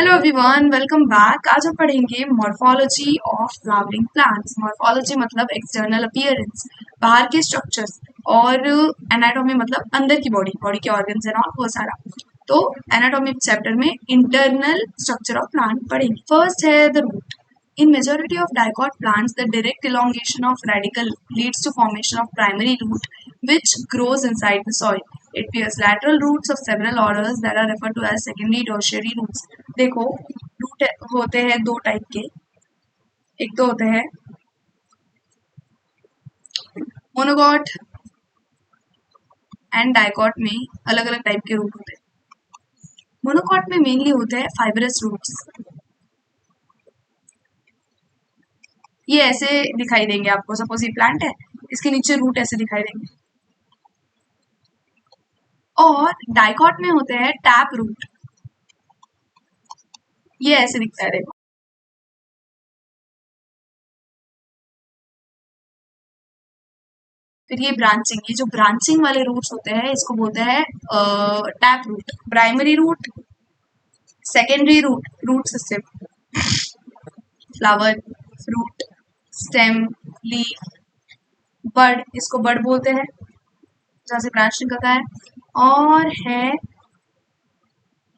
Hello everyone, welcome back. आज हम पढ़ेंगे morphology of flowering plants. Morphology मतलब एक्सटर्नल अपीयरेंस, बाहर के स्ट्रक्चर्स, और एनाटॉमी मतलब अंदर की बॉडी, बॉडी के ऑर्गन्स एंड ऑल वो सारा। तो एनाटॉमी चैप्टर में इंटरनल स्ट्रक्चर ऑफ प्लांट पढ़ेंगे। फर्स्ट है the root. In majority of dicot plants, the direct elongation of radicle leads to formation of primary root, which grows inside the soil. It bears lateral roots of several orders that are referred to as secondary tertiary roots. देखो, root होते हैं दो type के। एक तो होते हैं monocot and dicot में अलग अलग टाइप के रूट होते हैं। मोनोकॉट में मेनली होते हैं फाइब्रस रूट्स। ये ऐसे दिखाई देंगे आपको। सपोज ये प्लांट है, इसके नीचे रूट ऐसे दिखाई देंगे। और डाइकॉट में होते हैं टैप रूट। ये ऐसे दिखता है, देखो। फिर ये ब्रांचिंग, ये जो ब्रांचिंग वाले रूट्स होते हैं इसको बोलते हैं tap root. Primary root, secondary root, root system, flower, fruit, stem, leaf, bud, इसको बड बोलते हैं जहाँ से ब्रांच निकलता है। और है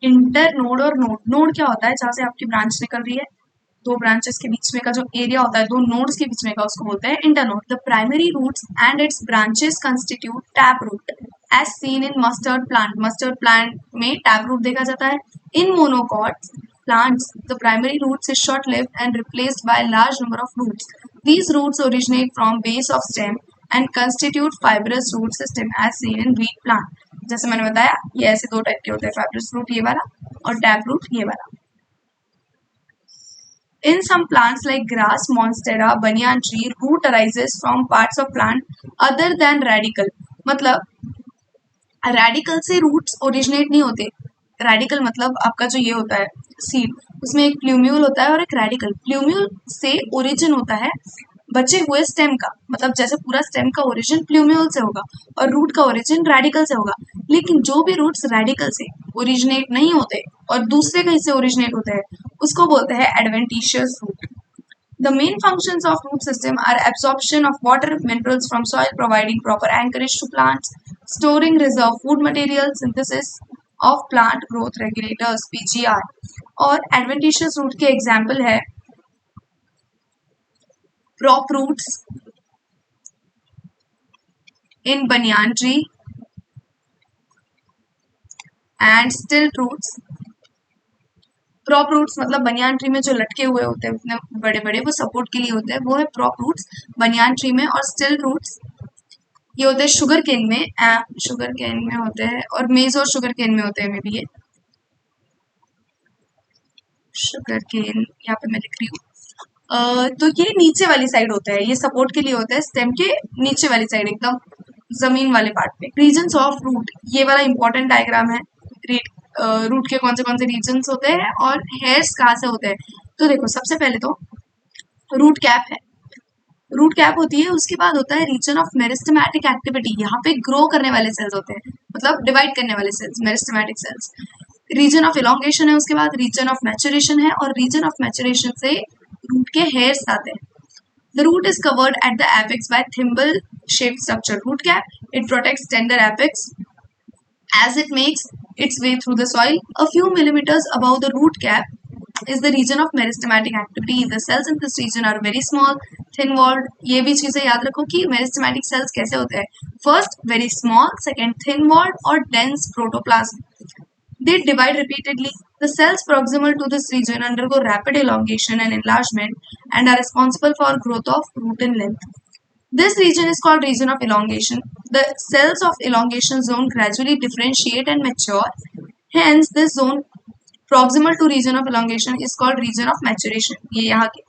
इंटर नोड और नोड। नोड क्या होता है? जहाँ से आपकी ब्रांच निकल रही है, दो ब्रांचेस के बीच में का जो एरिया होता है, दो नोड्स के बीच में का, उसको बोलते हैं internode. The primary roots and its branches constitute tap root as seen in mustard plant. Mustard plant में टैप रूट देखा जाता है। In monocots plants, the primary roots is short-lived and replaced by a large number of roots. These roots originate from base of stem and constitute fibrous root system as seen in wheat plant. जैसे मैंने बताया, ये ऐसे दो type के होते हैं, fibrous root ये वाला और tap root ये वाला। In some plants like grass, monstera, banyan tree, root arises from parts of plant other than radicle. मतलब रेडिकल से रूट्स ओरिजिनेट नहीं होते। रेडिकल मतलब आपका जो ये होता है सीड, उसमें एक प्लूम्यूल होता है और एक रेडिकल। प्लूम्यूल से ओरिजिन होता है बचे हुए स्टेम का, मतलब जैसे पूरा स्टेम का ओरिजिन प्लूम्यूल से होगा और रूट का ओरिजिन रेडिकल से होगा। लेकिन जो भी रूट्स रेडिकल से ओरिजिनेट नहीं होते और दूसरे कहीं से ओरिजिनेट होते हैं, उसको बोलते हैं adventitious root. The main functions of root system are absorption of water, minerals from soil, providing proper anchorage to plants, storing reserve food material, synthesis of plant growth regulators (PGR). और adventitious root के example है prop roots in banyan tree and stilt roots। Prop roots मतलब banyan tree में जो लटके हुए होते हैं उतने बड़े बड़े, वो सपोर्ट के लिए होते हैं, वो है प्रॉप रूट्स बनियान ट्री में। और स्टिल रूट्स ये होते हैं शुगर केन में, शुगर केन में होते हैं, और मेज और शुगर केन में होते हैं। मे बी ये शुगर केन यहाँ पे मैं लिख रही हूँ। तो ये नीचे वाली साइड होता है, ये सपोर्ट के लिए होता है, स्टेम के नीचे वाली साइड, एकदम जमीन वाले पार्ट पे। रीजन्स ऑफ रूट, ये वाला इंपॉर्टेंट डायग्राम है। रूट के कौन से रीजन्स होते हैं और हेयर्स कहाँ से होते हैं। तो देखो, सबसे पहले तो रूट कैप है। रूट कैप होती है, उसके बाद होता है रीजन ऑफ मेरिस्टेमेटिक एक्टिविटी। यहाँ पे ग्रो करने वाले सेल्स होते हैं, मतलब डिवाइड करने वाले cells, meristematic cells. Region of elongation है, उसके बाद रीजन ऑफ मैचुरेशन है, और रीजन ऑफ मैचुरेशन से रूट के हेयर्स आते हैं। The root is covered at the apex by thimble-shaped structure. Root cap, it protects tender apex as it makes its way through the soil. A few millimeters above the root cap is the region of meristematic activity. The cells in this region are very small, thin-walled. ये भी चीजें याद रखो कि meristematic cells कैसे होते हैं। First, very small. Second, thin-walled और dense protoplasm. They divide repeatedly. The cells proximal to this region undergo rapid elongation and enlargement and are responsible for growth of root in length. This region is called region of elongation. The cells of elongation zone gradually differentiate and mature. Hence, this zone proximal to region of elongation is called region of maturation. ये यहाँ के।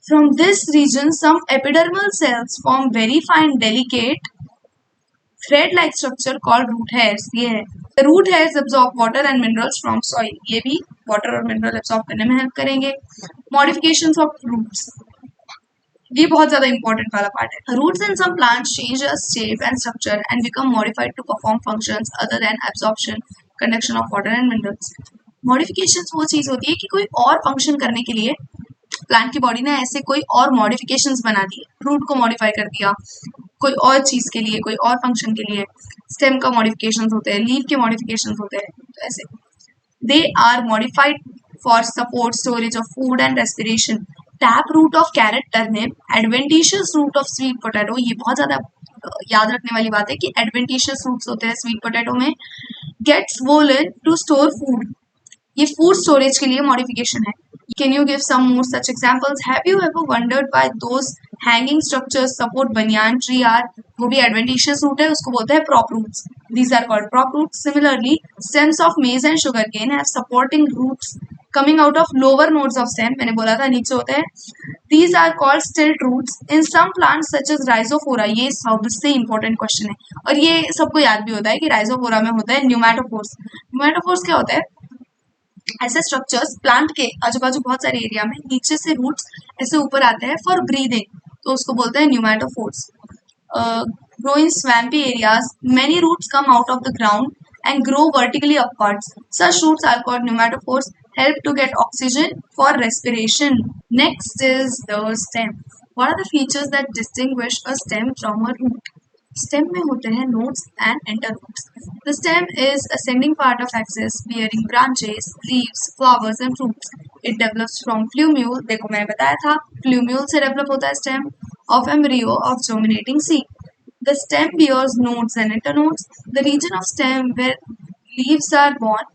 From this region, some epidermal cells form very fine, delicate, thread-like structure called root hairs. ये है। The root hairs absorb water and minerals from soil. ये भी water और mineral absorb करने में help करेंगे। Modifications of roots, ये बहुत ज़्यादा important वाला part है। Roots in some plants change their shape and structure and become modified to perform functions other than absorption, conduction of water and minerals. Modifications वो चीज होती है कि कोई और फंक्शन करने के लिए प्लांट की बॉडी ने ऐसे कोई और मॉडिफिकेशंस बना दिए, रूट को मॉडिफाई कर दिया कोई और चीज के लिए, कोई और फंक्शन के लिए। स्टेम का मॉडिफिकेशंस होते हैं, लीव के मॉडिफिकेशंस होते हैं, तो ऐसे they are modified for support storage of food and respiration. Tap root of carrot turnip, adventitious root of sweet potato, ये बहुत ज्यादा याद रखने वाली बात है कि एडवेंटिशियस रूट्स होते हैं स्वीट पोटैटो में। Gets swollen to store food, ये फूड स्टोरेज के लिए मॉडिफिकेशन है। Can you give some more such examples? Have you ever wondered why those hanging structures support banyan tree are, वो भी adventitious root है, उसको बोलते हैं prop roots. These are called prop roots. Similarly stems of maize and sugarcane have supporting roots coming out of lower nodes of stem, मैंने बोला था नीचे होते हैं। These are called stilt roots in some plants such as rhizophora, ये सबसे important question है और ये सबको याद भी होता है कि rhizophora में होता है pneumatophores। pneumatophores क्या होता है? ऐसे स्ट्रक्चर्स प्लांट के आजू बाजू बहुत सारे एरिया में नीचे से रूट्स ऐसे ऊपर आते हैं फॉर ब्रीदिंग, तो उसको बोलते हैं pneumatophores. Grow in swampy areas, many roots come out of the ground and grow vertically upwards. Such roots are called pneumatophores, help to get oxygen for respiration. Next is the stem. What are the features that distinguish a stem from a root? Stem में होते हैं nodes and interroots. The stem is ascending part of axis bearing branches, leaves, flowers and fruits. It develops from plumule, देखो मैंने बताया था plumule से develop होता है stem, of embryo of germinating seed. The stem bears nodes and internodes. The region of stem where leaves are born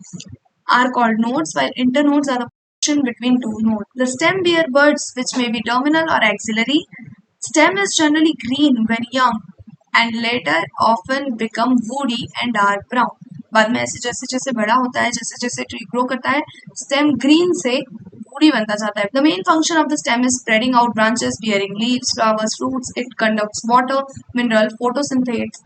are called nodes, while internodes are the portion between two nodes. The stem bear buds which may be terminal or axillary. Stem is generally green when young and later often become woody and dark brown. बाद में ऐसे जैसे जैसे बड़ा होता है, जैसे जैसे ट्री ग्रो करता है, स्टेम ग्रीन से वुडी बनता जाता है। The main function of the stem is spreading out branches bearing leaves, flowers, fruits. It conducts water, mineral, photosynthesis.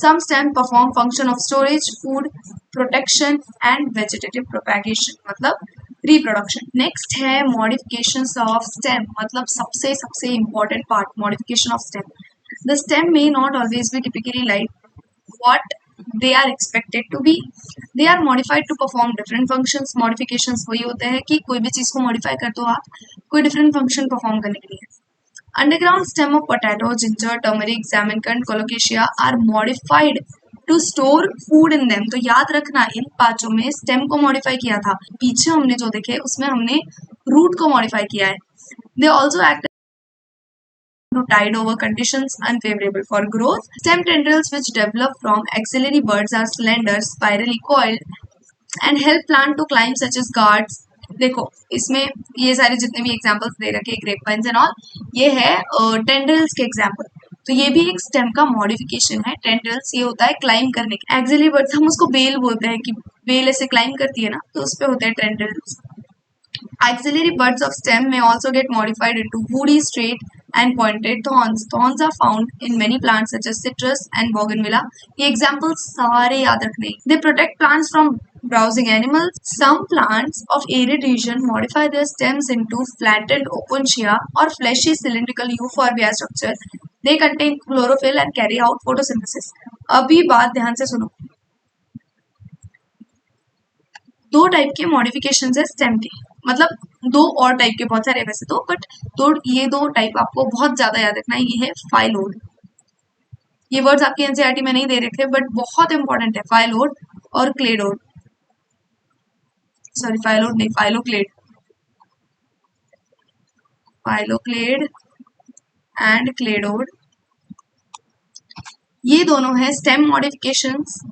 Some stem perform function of storage, food, protection and vegetative propagation, मतलब reproduction. Next है modifications of stem, मतलब सबसे सबसे important part modification of stem. The stem may not always be typically like what they are expected to be. They are modified to perform different functions. Modifications वही होते हैं कि कोई भी चीज को modify कर दो आप कोई different function perform करने के लिए। Underground stem of potato, ginger, turmeric, zamindant, colocasia are modified to store food in them. तो याद रखना इन पांचों में stem को modify किया था, पीछे हमने जो देखे उसमें हमने root को modify किया है। They also act to tide over conditions unfavorable for growth. Stem tendrils which develop from axillary buds are slender, spirally coiled and help plant to climb such as gourds. देखो इसमें ये सारे जितने भी examples दे रखे grep wines and all, ये है tendrils के एग्जांपल। तो ये भी एक स्टेम का मॉडिफिकेशन है। टेंड्रिल्स ये होता है क्लाइम करने के, एक्सिलरी बर्ड्स हम उसको बेल बोलते हैं कि बेल ऐसे क्लाइम करती है ना, तो उस पे होते हैं tendrils. Axillary buds of stem may also get modified into woody, straight and pointed thorns. Thorns are found in many plants such as citrus and bougainvillea. ये examples सारे याद रखने। They protect plants from browsing animals. Some plants of arid region modify their stems into flattened opuntia or fleshy cylindrical euphorbia structure. They contain chlorophyll and carry out photosynthesis. अभी बात ध्यान से सुनो। दो टाइप के मॉडिफिकेशंस है stem के, मतलब दो और टाइप के बहुत सारे वैसे तो, बट तो ये दो टाइप आपको बहुत ज्यादा याद रखना है। ये है फाइलोड, ये वर्ड्स आपके एनसीईआरटी में नहीं दे रखे बट बहुत इंपॉर्टेंट है, फाइलोड और क्लेडोड, सॉरी फाइलोड नहीं, फाइलोक्लेड, फाइलोक्लेड एंड क्लेडोड, ये दोनों है स्टेम मॉडिफिकेशंस।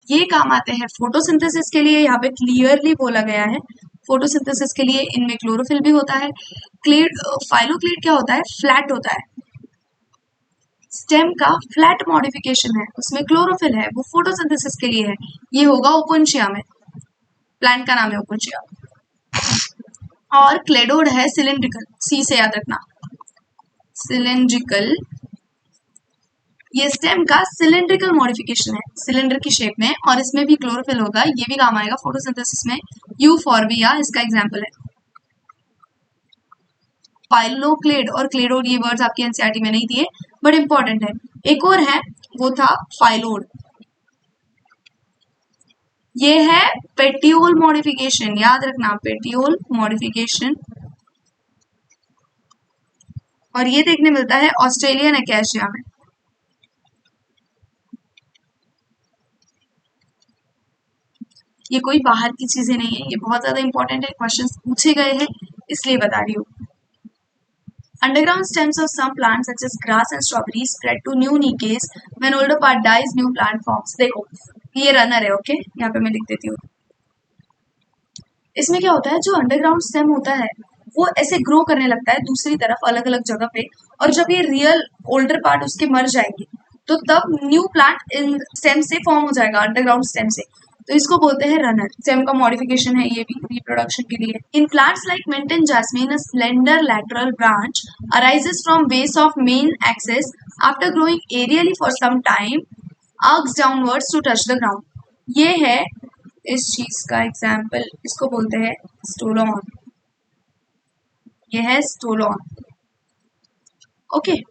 ये काम आते हैं फोटोसिंथेसिस के लिए, यहाँ पे क्लियरली बोला गया है फोटोसिंथेसिस के लिए इनमें क्लोरोफिल भी होता है। क्लेड फाइलोक्लेड क्या होता है? फ्लैट होता है, स्टेम का फ्लैट मॉडिफिकेशन है, उसमें क्लोरोफिल है, वो फोटोसिंथेसिस के लिए है। ये होगा ओपुंशिया में, प्लांट का नाम है ओपुंशिया। और क्लेडोड है सिलिंड्रिकल, सी से याद रखना, सिलिंड्रिकल, ये स्टेम का सिलिंड्रिकल मॉडिफिकेशन है, सिलेंडर की शेप में, और इसमें भी क्लोरोफिल होगा, ये भी काम आएगा फोटोसिंथेसिस में। यूफॉर्बिया इसका एग्जांपल है। फाइलोक्लेड और क्लेडोड ये वर्ड्स आपके एनसीईआरटी में नहीं दिए बट इंपॉर्टेंट है। एक और है, वो था फाइलोड। ये है पेटियोल मॉडिफिकेशन, याद रखना पेटियोल मॉडिफिकेशन। और ये देखने मिलता है ऑस्ट्रेलियन अकेशिया में। ये कोई बाहर की चीजें नहीं है, ये बहुत ज्यादा इंपॉर्टेंट है, क्वेश्चंस पूछे गए हैं इसलिए बता रही हूँ। Underground stems of some plants such as grass and strawberries spread to new niches when older part dies, new plant forms. देखो ये रनर है, ओके, यहाँ पे मैं लिख देती हूँ। इसमें क्या होता है, जो अंडरग्राउंड स्टेम होता है वो ऐसे ग्रो करने लगता है दूसरी तरफ अलग अलग जगह पे, और जब ये रियल ओल्डर पार्ट उसके मर जाएंगे तो तब न्यू प्लांट इन स्टेम से फॉर्म हो जाएगा, अंडरग्राउंड स्टेम से। तो इसको बोलते हैं रनर। स्टेम का मॉडिफिकेशन है ये भी रिप्रोडक्शन के लिए। In plants like mint and jasmine, a slender lateral branch arises from base of main axis after growing aerially for some time, arcs downwards to touch the ground। ये है इस चीज का एग्जाम्पल, इसको बोलते हैं स्टोलॉन। ये है स्टोलॉन, ओके।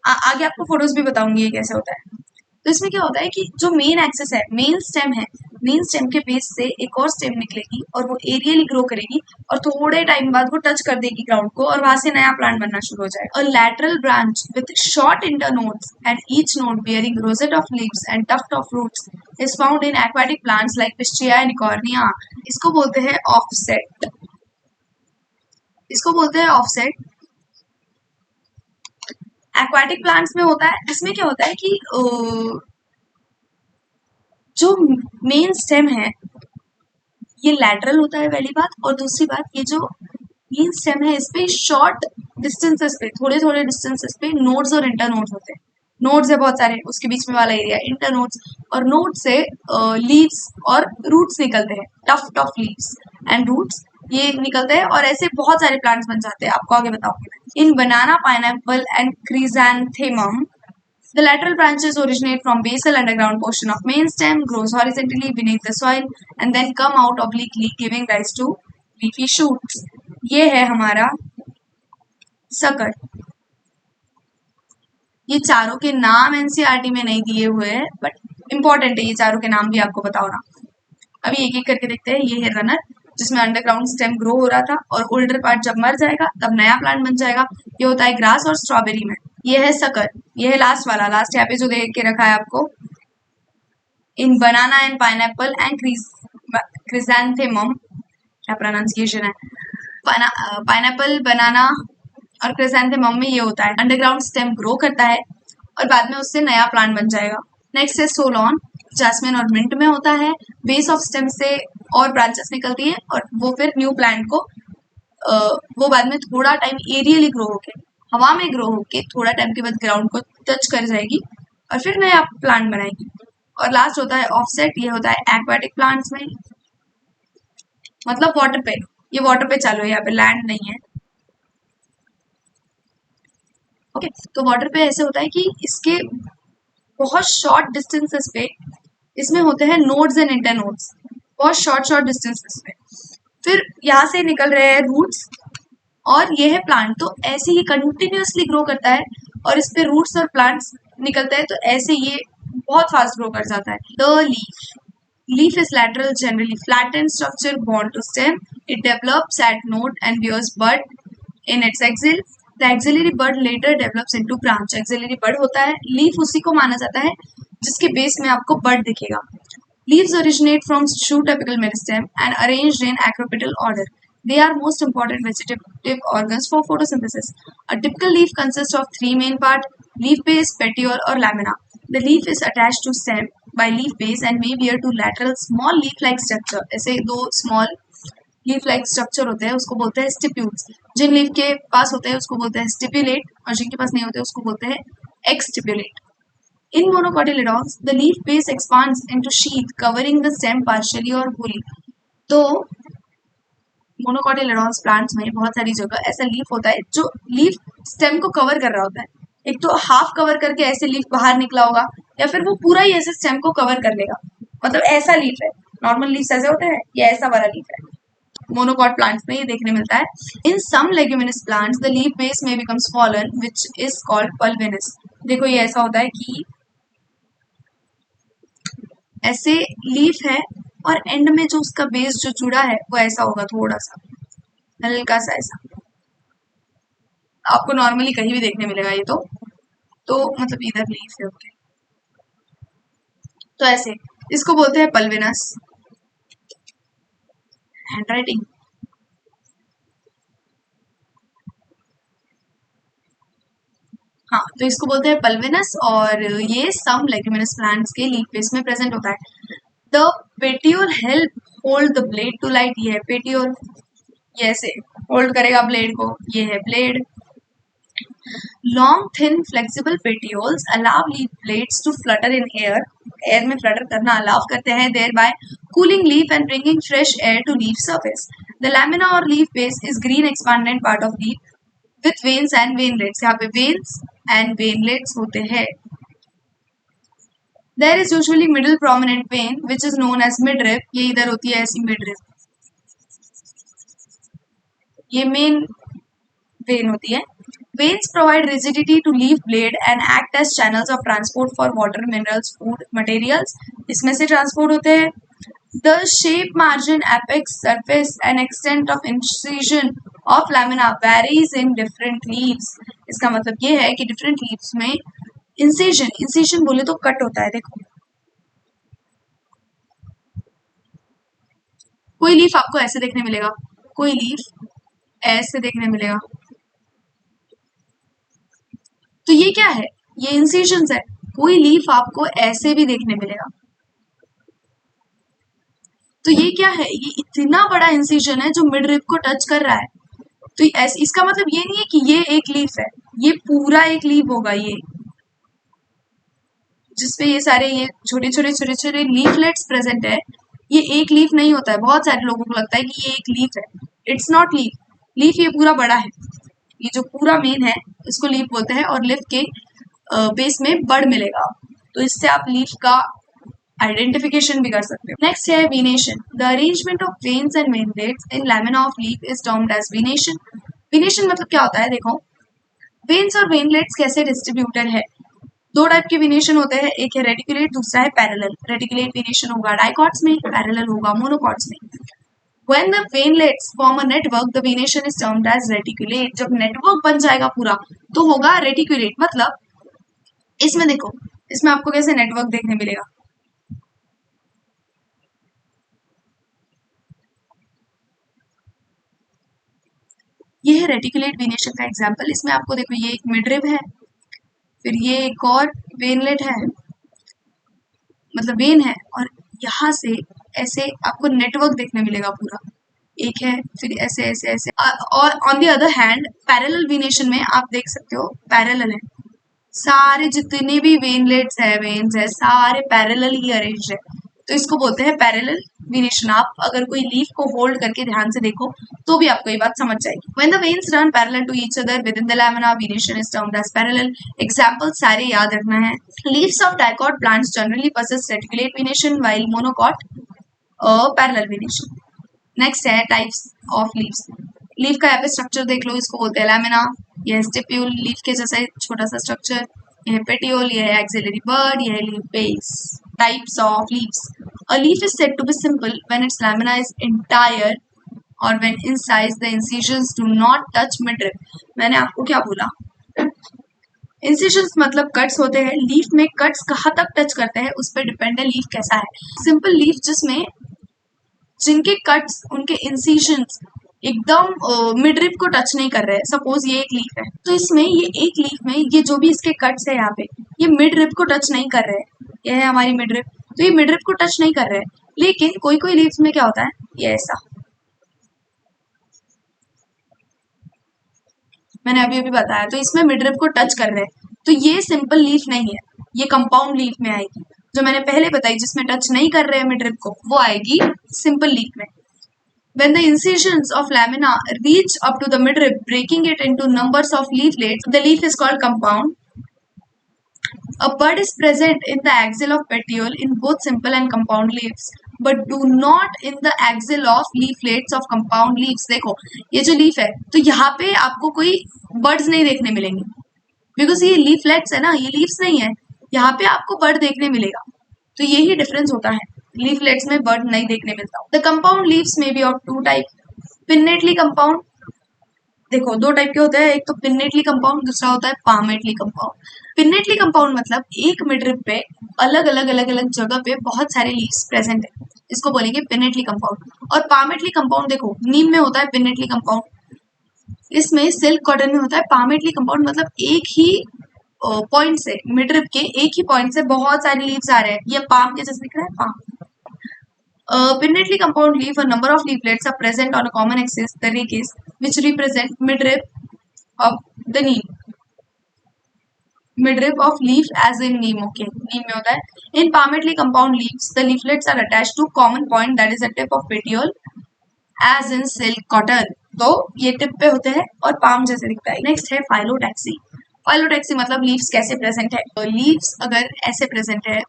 आगे आपको फोटोज भी बताऊंगी ये कैसे होता है। तो इसमें क्या होता है कि जो मेन एक्सेस है, मेन स्टेम है, मेन स्टेम के बेस से एक और स्टेम निकलेगी और वो एरियली ग्रो करेगी और थोड़े टाइम बाद वो टच कर देगी ग्राउंड को और वहां से नया प्लांट बनना शुरू हो जाएगा। A lateral branch with short internodes and each node bearing rosette of leaves and tuft of roots is found in aquatic plants like Pistia and Eichhornia. इसको बोलते हैं ऑफसेट, इसको बोलते हैं ऑफसेट। एक्वाटिक प्लांट्स में होता है, इसमें क्या होता है कि जो मेन स्टेम है ये लैटरल होता है पहली बात, और दूसरी बात ये जो मेन स्टेम है इस पे शॉर्ट डिस्टेंसेस पे, थोड़े थोड़े डिस्टेंसेस पे नोड्स और इंटरनोड्स होते हैं। नोड्स है बहुत सारे, उसके बीच में वाला एरिया इंटरनोड्स, और नोड से लीव्स और रूट्स निकलते हैं, tuft of leaves and roots ये निकलते हैं और ऐसे बहुत सारे प्लांट्स बन जाते हैं, आपको आगे बताऊंगी मैं। In banana, pineapple and chrysanthemum, the lateral branches originate from basal underground portion of main stem, grows horizontally beneath the soil, and then come out obliquely, giving rise to leafy shoots। ये है हमारा sucker. ये चारों के नाम NCERT में नहीं दिए हुए हैं, बट इम्पोर्टेंट है, ये चारों के नाम भी आपको बताओ ना। अभी एक एक करके देखते हैं। ये है रनर, जिसमें अंडरग्राउंड स्टेम ग्रो हो रहा था और ओल्डर पार्ट जब मर जाएगा तब नया प्लांट बन जाएगा। ये होता है ग्रास और स्ट्रॉबेरी में। ये है सकर, ये है लास्ट वाला, लास्ट यहाँ पे जो देख के रखा है आपको। इन बनाना एंड पाइनएप्पल एंड क्रिसैंथेमम, क्या प्रोनाउंसिएशन है, पाइनएप्पल, बनाना और क्रिसैंथेमम में ये होता है अंडरग्राउंड स्टेम ग्रो करता है और बाद में उससे नया प्लांट बन जाएगा। नेक्स्ट है सोलॉन, जैस्मिन और मिंट में होता है। बेस ऑफ स्टेम से और ब्रांचेस निकलती है और वो फिर न्यू प्लांट को वो बाद में थोड़ा टाइम एरियली ग्रो होके, हवा में ग्रो होके थोड़ा टाइम के बाद ग्राउंड को टच कर जाएगी और फिर नया प्लांट बनाएगी। और लास्ट होता है ऑफसेट, ये होता है एक्वाटिक प्लांट्स में, मतलब वाटर पे। ये वाटर पे चालू है, यहाँ पे लैंड नहीं है, ओके। तो वाटर पे ऐसे होता है कि इसके बहुत शॉर्ट डिस्टेंसेस पे इसमें होते हैं नोड्स एंड इंटरनोड्स, बहुत शॉर्ट शॉर्ट डिस्टेंसेस पे। फिर यहाँ से निकल रहे हैं रूट्स और ये है प्लांट। तो ऐसे ही कंटिन्यूअसली ग्रो करता है और इस पे रूट्स और प्लांट्स निकलते हैं, तो ऐसे ये बहुत फास्ट ग्रो कर जाता है। The leaf, leaf is lateral, generally flattened structure borne to stem. It develops at node and bears bud in its axil. The axillary bud later develops into branch। axillary bud होता है, leaf उसी को माना जाता है जिसके base में आपको bud दिखेगा। Leaves originate from shoot apical meristem and arranged in acropetal order. They are most important vegetative organs for photosynthesis. A typical leaf consists of three main parts: leaf base, petiole, or lamina. The leaf is attached to stem by leaf base and may bear two lateral small leaf-like structure। ऐसे दो small leaf-like structure होते हैं, उसको बोलते हैं stipules। जिन leaf के पास होते हैं उसको बोलते हैं stipulate और जिनके पास नहीं होते उसको बोलते हैं exstipulate। In monocotyledons, the leaf base expands into sheath covering the stem partially or wholly। तो मोनोकोटिलेडॉन्स प्लांट्स में बहुत सारी जगह ऐसा लीफ होता है जो लीफ स्टेम को कवर कर रहा होता है। एक तो हाफ कवर करके ऐसे लीफ बाहर निकला होगा, या फिर वो पूरा ही ऐसे स्टेम को कवर कर लेगा, मतलब ऐसा लीफ है। नॉर्मल लीफ ऐसे होते हैं, ये ऐसा वाला लीफ है। मोनोकॉट प्लांट्स में ये देखने मिलता है। In some leguminous plants the leaf base में becomes fallen which is called pulvinus. देखो ये ऐसा होता है कि ऐसे लीफ है और एंड में जो उसका बेस जो जुड़ा है वो ऐसा होगा, थोड़ा सा हल्का सा ऐसा। आपको नॉर्मली कहीं भी देखने मिलेगा ये तो मतलब इधर लीफ है, ओके। तो ऐसे इसको बोलते हैं पल्विनस। हैंडराइटिंग, हाँ, तो इसको बोलते हैं पल्विनस और ये सम लेग्यूमिनस प्लांट्स के लीफ बेस में प्रेजेंट होता है। The petiole help hold the blade to light, ये है पेटियोल, ये ऐसे होल्ड करेगा ब्लेड को, ये है blade. Long thin flexible petioles allow leaf blades to flutter in air, air में फ्लटर करना अलाउ करते हैं, thereby cooling leaf and bringing fresh air to leaf surface. The lamina और leaf base is green expanded part of leaf with veins and veinlets, यहाँ पे veins and veinlets होते हैं। There is usually middle prominent vein which is known as midrib, ये इधर होती है ऐसी midrib, ये मेन वेन होती है। Veins provide rigidity to leaf blade and act as channels of transport for water, minerals, food, materials, इसमें से transport होते हैं। The shape, margin, apex, surface and extent of incision of lamina varies in different leaves, इसका मतलब ये है कि different leaves में incision बोले तो कट होता है, देखो कोई लीफ आपको ऐसे देखने मिलेगा, कोई लीफ ऐसे देखने मिलेगा, तो ये क्या है, ये इंसिशंस है। कोई लीफ आपको ऐसे भी देखने मिलेगा, तो ये क्या है, ये इतना बड़ा इंसिजन है जो मिड रिब को टच कर रहा है। तो ऐसे इसका मतलब ये नहीं है कि ये एक लीफ है, ये पूरा एक लीफ होगा, ये जिसपे ये सारे ये छोटे छोटे छोटे छोटे लीफलेट्स प्रेजेंट है, ये एक लीफ नहीं होता है। बहुत सारे लोगों को लगता है कि ये एक लीफ है, इट्स नॉट लीफ। लीफ ये पूरा बड़ा है, ये जो पूरा मेन है इसको लीफ बोलते हैं, और लीफ के बेस में बड़ मिलेगा, तो इससे आप लीफ का आइडेंटिफिकेशन भी कर सकते हो। नेक्स्ट है venation. The arrangement of veins and veinlets in lamina of leaf is termed as venation. Venation मतलब क्या होता है, देखो वेन्स और वेनलेट्स कैसे डिस्ट्रीब्यूटेड है। दो टाइप के वीनेशन होते हैं, एक है रेटिकुलेट, दूसरा है पैरेलल। रेटिकुलेट वीनेशन होगा डाइकॉट्स में, पैरेलल होगा मोनोकॉट्स में। When the venlets form a network, the venation is termed as reticulate. जब नेटवर्क बन जाएगा पूरा तो होगा रेटिकुलेट। मतलब इसमें देखो, इसमें आपको कैसे नेटवर्क देखने मिलेगा, ये है रेटिकुलेट वेनेशन का एग्जांपल। इसमें आपको देखो ये एक मिडरिब है, फिर ये एक और वेनलेट है, मतलब वेन है, और यहाँ से ऐसे आपको नेटवर्क देखने मिलेगा पूरा, एक है फिर ऐसे ऐसे ऐसे। और on the other hand parallel venation में आप देख सकते हो पैरेलल है, सारे जितने भी वेनलेट्स है, वेन्स है, सारे पैरेलल ही अरेंज है, तो इसको बोलते हैं पैरेलल वेनेशन। आप अगर कोई लीफ को होल्ड करके ध्यान से देखो तो भी आपको ये बात समझ जाएगी। When the veins run parallel to each other within the lamina, venation is termed as parallel. Examples सारे याद रखना है। Leaves of dicot plants generally possess reticulate venation while monocot parallel venation. Next है टाइप्स ऑफ लीव्स। लीफ का यहाँ पे structure देख लो, इसको बोलते हैं लैमिना, यह है स्टिप्यूल, लीफ के जैसा छोटा सा स्ट्रक्चर, यह है पेटियोल, यह है एक्सिलरी बर्ड, यह है leaf base. Types of leaves. A leaf is said to be simple when its lamina is entire और when inside the incisions do not touch midrib. मैंने आपको क्या बोला, इंसिजंस मतलब कट्स होते हैं, लीफ में कट्स कहाँ तक टच करते हैं उस पर डिपेंड है लीफ कैसा है। सिंपल लीफ जिसमें जिनके कट्स उनके इंसिजंस एकदम मिडरिब को टच नहीं कर रहे हैं, सपोज ये एक लीफ है, तो इसमें ये एक लीफ में ये जो भी इसके कट्स है यहाँ पे, ये मिडरिब को टच नहीं कर रहे हैं, ये है हमारी मिडरिब, तो ये मिडरिब को टच नहीं कर रहे हैं। लेकिन कोई कोई लीव्स में क्या होता है, ये ऐसा, मैंने अभी अभी बताया, तो इसमें मिडरिब को टच कर रहे हैं, तो ये सिंपल लीफ नहीं है, ये कंपाउंड लीफ में आएगी। जो मैंने पहले बताई जिसमें टच नहीं कर रहे हैं मिडरिब को, वो आएगी सिंपल लीफ में। When the incisions of lamina reach up to the midrib, breaking it into numbers of leaflets, the leaf is called compound. A bud is present in the axil of petiole in both simple and compound leaves, but do not in the axil of leaflets of compound leaves. देखो ये जो leaf है, तो यहाँ पे आपको कोई birds नहीं देखने मिलेंगे, बिकॉज ये लीफलेट्स है ना, ये लीव्स नहीं है, यहाँ पे आपको बर्ड देखने मिलेगा। तो यही डिफरेंस होता है, लीफलेट्स में बर्ड नहीं देखने मिलता। द कंपाउंड लीव्स में be of two type. Pinnately compound, देखो दो टाइप के होते हैं, एक तो पिन्नेटली कंपाउंड, दूसरा होता है पामेटली कंपाउंड। पिन्नेटली कंपाउंड मतलब एक मिडरिप पे अलग अलग जगह पे बहुत सारे लीव्स प्रेजेंट है, इसको बोलेंगे पिन्नेटली कंपाउंड। और पामेटली कंपाउंड देखो नीम में होता है पिन्नेटली कंपाउंड, इसमें सिल्क कॉटन में होता है पामेटली कंपाउंड, मतलब एक ही पॉइंट से, मिडरिप के एक ही पॉइंट से बहुत सारे लीव्स आ रहे हैं, ये पाम के जैसे दिख रहा है palm. Pinnately compound leaf, a number of leaflets are present on a common axis, the radius, which represent midrib of the neem. Midrib of leaf as in neem, okay, neem में होता है. In palmately compound leaves, the leaflets are attached to common point that is a tip of petiole, as in silk cotton. तो ये tip पे होते हैं और palm जैसे दिखता है. नेक्स्ट है फाइलोटैक्सी. फाइलोटैक्सी मतलब लीव्स कैसे प्रेजेंट है. तो लीव्स अगर ऐसे प्रेजेंट है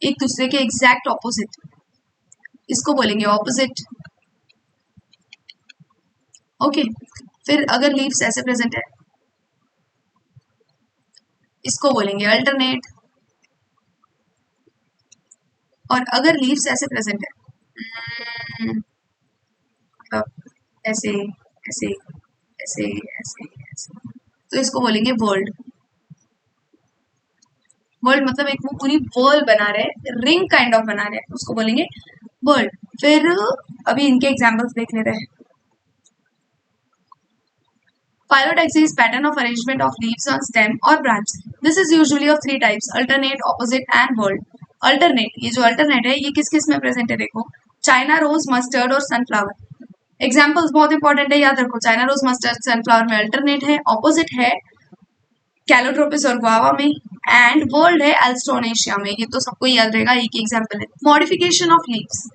एक दूसरे के एग्जैक्ट ऑपोजिट, इसको बोलेंगे ऑपोजिट. ओके, फिर अगर लीव्स ऐसे प्रेजेंट है इसको बोलेंगे अल्टरनेट. और अगर लीव्स ऐसे प्रेजेंट है मतलब ऐसे ऐसे ऐसे ऐसे ऐसे, तो इसको बोलेंगे वर्ल्ड. वर्ल्ड मतलब एक वो पूरी वर्ल्ड बना रहे, रिंग काइंड ऑफ बना रहे, उसको बोलेंगे वर्ल्ड. फिर अभी इनके एग्जांपल्स देख लेते हैं. Phyllotaxy is pattern of arrangement of leaves on stem or branch. This is usually of three types: alternate, opposite and whorled. Alternate, ये जो alternate है ये किस किस में प्रेजेंट है देखो, चाइना रोज, मस्टर्ड और सनफ्लावर. एग्जाम्पल्स बहुत इंपॉर्टेंट है, याद रखो. चाइना रोज, मस्टर्ड, सनफ्लावर में अल्टरनेट है, ऑपोजिट है कैलोट्रोपिस और गुआवा में, एंड वर्ल्ड है एल्स्टोनेशिया में. ये तो सबको याद रहेगा, एक एग्जाम्पल है. Modification of leaves.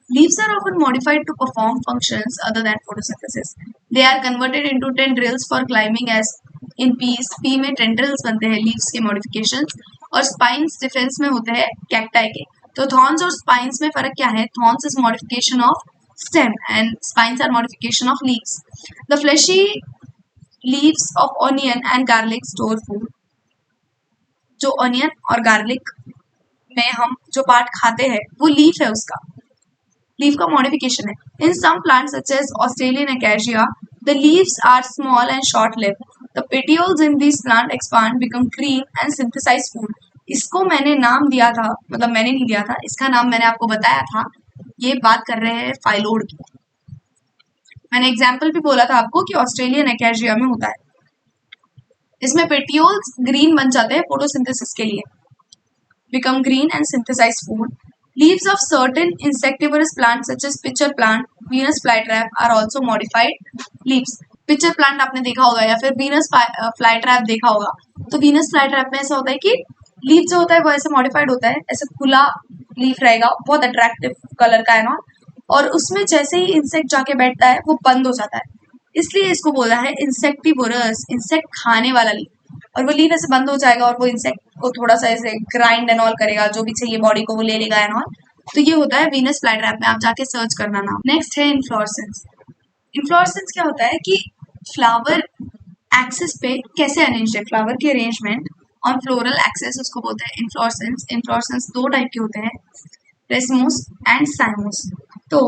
Leaves are often modified to perform functions other than photosynthesis. They are converted into tendrils for climbing as in peas. Pea में tendrils बनते हैं leaves के modifications. और spines डिफरेंस में होते हैं cacti के. तो thorns और spines में फर्क क्या है? Thorns is modification of stem and spines are modification of leaves. The fleshy leaves of onion and garlic store food. जो onion और garlic में हम जो पार्ट खाते हैं वो लीफ है उसका, लीफ का मॉडिफिकेशन है. In some plants such as Australian acacia the leaves are small and short lived. The petioles in this plant expand, become green and synthesise food. इसको मैंने नाम दिया था, मतलब मैंने नहीं दिया था, इसका नाम मैंने आपको बताया था. ये बात कर रहे हैं फाइलोड की. मैंने एग्जाम्पल भी बोला था आपको कि ऑस्ट्रेलियन अकेशिया में होता है. इसमें पेटियोल्स ग्रीन बन जाते हैं फोटोसिंथेसिस के लिए, become green and synthesise food. Leaves of certain insectivorous plants such as pitcher plant, Venus flytrap are also modified leaves. Pitcher plant आपने देखा होगा या फिर Venus flytrap देखा होगा. तो Venus flytrap में ऐसा होता है कि लीफ जो होता है वो ऐसे मॉडिफाइड होता है, ऐसे खुला लीफ रहेगा, बहुत अट्रैक्टिव कलर का है ना, और उसमें जैसे ही इंसेक्ट जाके बैठता है वो बंद हो जाता है, इसलिए इसको बोला है इंसेक्टिवोरस, इंसेक्ट खाने वाला लीफ. और वो लीफ ऐसे बंद हो जाएगा और वो इंसेक्ट को थोड़ा सा ऐसे ग्राइंड एंड ऑल करेगा, जो भी चाहिए बॉडी को वो ले लेगा एंड ऑल. तो ये होता है वीनस फ्लाईट्रैप में, आप जाके सर्च करना नाम. नेक्स्ट है इन्फ्लोरेसेंस. इन्फ्लोरेसेंस क्या होता है कि फ्लावर एक्सिस पे कैसे अरेंज है, फ्लावर की अरेंजमेंट ऑन फ्लोरल एक्सिस, उसको बोलते हैं इन्फ्लोरेसेंस. इन्फ्लोरेसेंस दो टाइप के होते हैं, रेसमोस एंड साइमोस. तो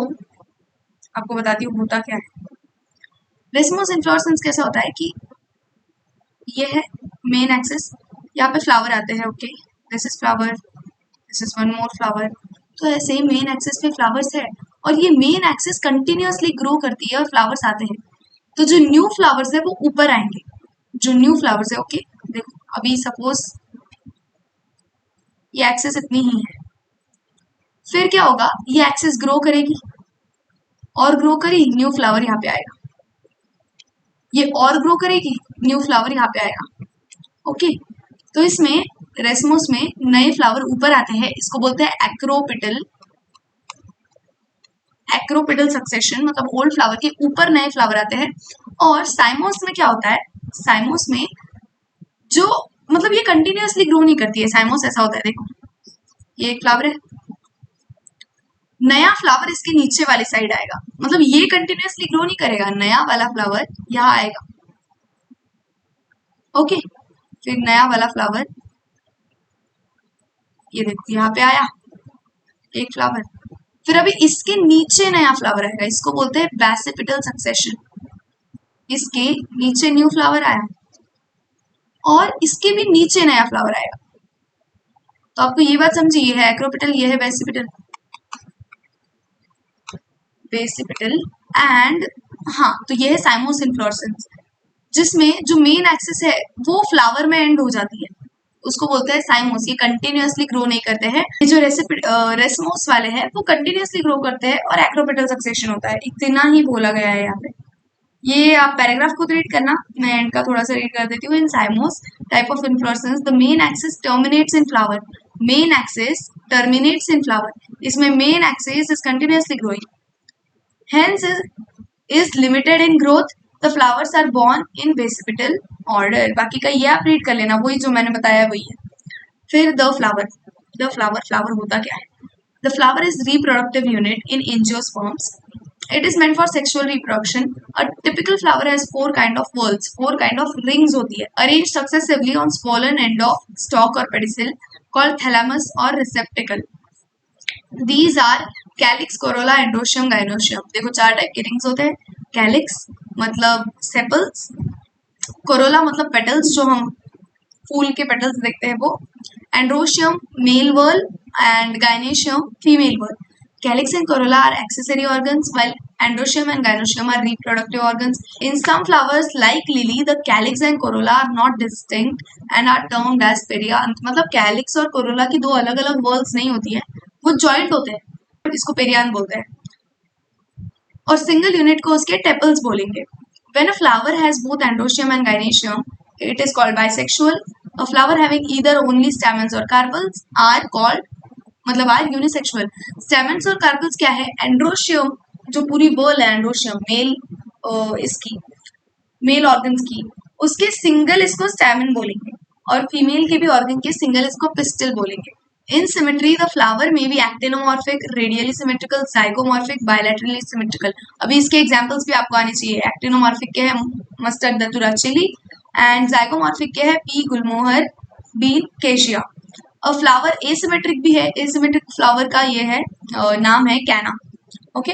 आपको बताती हूँ होता क्या है. रेसमोस इन्फ्लोरेसेंस कैसा होता है कि ये है मेन एक्सिस, यहाँ पे फ्लावर आते हैं. Okay, this is flower, this is one more flower. तो ऐसे ही मेन एक्सिस पे फ्लावर्स है और ये मेन एक्सिस कंटिन्यूअसली ग्रो करती है और फ्लावर्स आते हैं. तो जो न्यू फ्लावर्स है वो ऊपर आएंगे, जो न्यू फ्लावर्स है. ओके, देखो अभी सपोज ये एक्सिस इतनी ही है, फिर क्या होगा, ये एक्सिस ग्रो करेगी और ग्रो करी, न्यू फ्लावर यहाँ पे आएगा, ये और ग्रो करेगी, न्यू फ्लावर यहाँ पे आएगा. ओके, तो इसमें रेसमोस में नए फ्लावर ऊपर आते हैं, इसको बोलते हैं एक्रोपिटल. एक्रोपिटल सक्सेशन मतलब ओल्ड फ्लावर के ऊपर नए फ्लावर आते हैं. और साइमोस में क्या होता है, साइमोस में जो मतलब ये कंटिन्यूअसली ग्रो नहीं करती है. साइमोस ऐसा होता है, देखो ये एक फ्लावर है, नया फ्लावर इसके नीचे वाली साइड आएगा, मतलब ये कंटिन्यूअसली ग्रो नहीं करेगा, नया वाला फ्लावर यहाँ आएगा. ओके, फिर नया वाला फ्लावर ये देखो यहाँ पे आया एक फ्लावर, फिर अभी इसके नीचे नया फ्लावर आएगा, इसको बोलते हैं बेसिपिटल सक्सेशन। इसके नीचे न्यू फ्लावर आया और इसके भी नीचे नया फ्लावर आएगा। तो आपको ये बात समझिए, ये है एक्रोपिटल, ये है बेसिपिटल। बेसिपिटल एंड हाँ, तो ये है साइमोस इन्फ्लोरेसेंस, जिसमें जो मेन एक्सिस है वो फ्लावर में एंड हो जाती है, उसको बोलते हैं साइमोस। ये कंटिन्यूअसली ग्रो नहीं करते हैं। ये जो रेसमोस वाले हैं वो कंटिन्यूअसली ग्रो करते हैं और एक्रोपिटल सक्सेशन होता है। इतना ही बोला गया है यहाँ पे। ये आप पैराग्राफ खुद रीड करना, मैं एंड का थोड़ा सा रीड कर देती हूँ। In cymose type of inflorescence the main axis terminates in flower. Main axis terminates in flower, इसमें main axis is continuously growing, hence is limited in growth. The flowers are born in basipetal order. बाकी का ये आप read कर लेना, वही जो मैंने बताया वही है। फिर द फ्लावर होता क्या है? The flower is reproductive unit in angiosperms. It is meant for sexual reproduction. A typical flower has four kind of whorls, four kind of rings होती है, arranged successively on swollen end of stalk or pedicel called thalamus or receptacle. These are calyx, Corolla, androecium, gynoecium. देखो चार type के rings होते हैं। Calyx मतलब sepals, Corolla मतलब petals जो हम फूल के पेटल्स देखते हैं वो, androecium male whorl and gynoecium female whorl. Calyx and corolla are accessory organs, while androecium and gynoecium are reproductive organs. In some flowers, like lily, the calyx and corolla are not distinct and are termed as perianth. मतलब calyx और corolla की दो अलग अलग whorls नहीं होती है, वो joint होते हैं, इसको perianth बोलते हैं। और सिंगल यूनिट को उसके टेपल्स बोलेंगे। When a flower has both androecium and gynoecium, it is called bisexual. A flower having either only stamens or carpels are called मतलब आर यूनिसेक्सुअल। स्टेमेंस और कार्पल्स क्या है? एंड्रोशियम जो पूरी बर्ल है, एंड्रोशियम मेल इसकी मेल ऑर्गन्स की, उसके सिंगल इसको स्टेमन बोलेंगे और फीमेल के भी ऑर्गन के सिंगल इसको पिस्टल बोलेंगे। इन सिमेट्री द फ्लावर में be actinomorphic, radially symmetrical, zygomorphic, bilaterally symmetrical. अभी इसके एग्जांपल्स भी आपको आने चाहिए। एक्टिनोमॉर्फिक के है mustard, datura, chilli, and zygomorphic के है पी, गुलमोहर, बीन, केशिया। और फ्लावर एसिमेट्रिक भी है। एसिमेट्रिक फ्लावर का ये है नाम है कैना। Okay,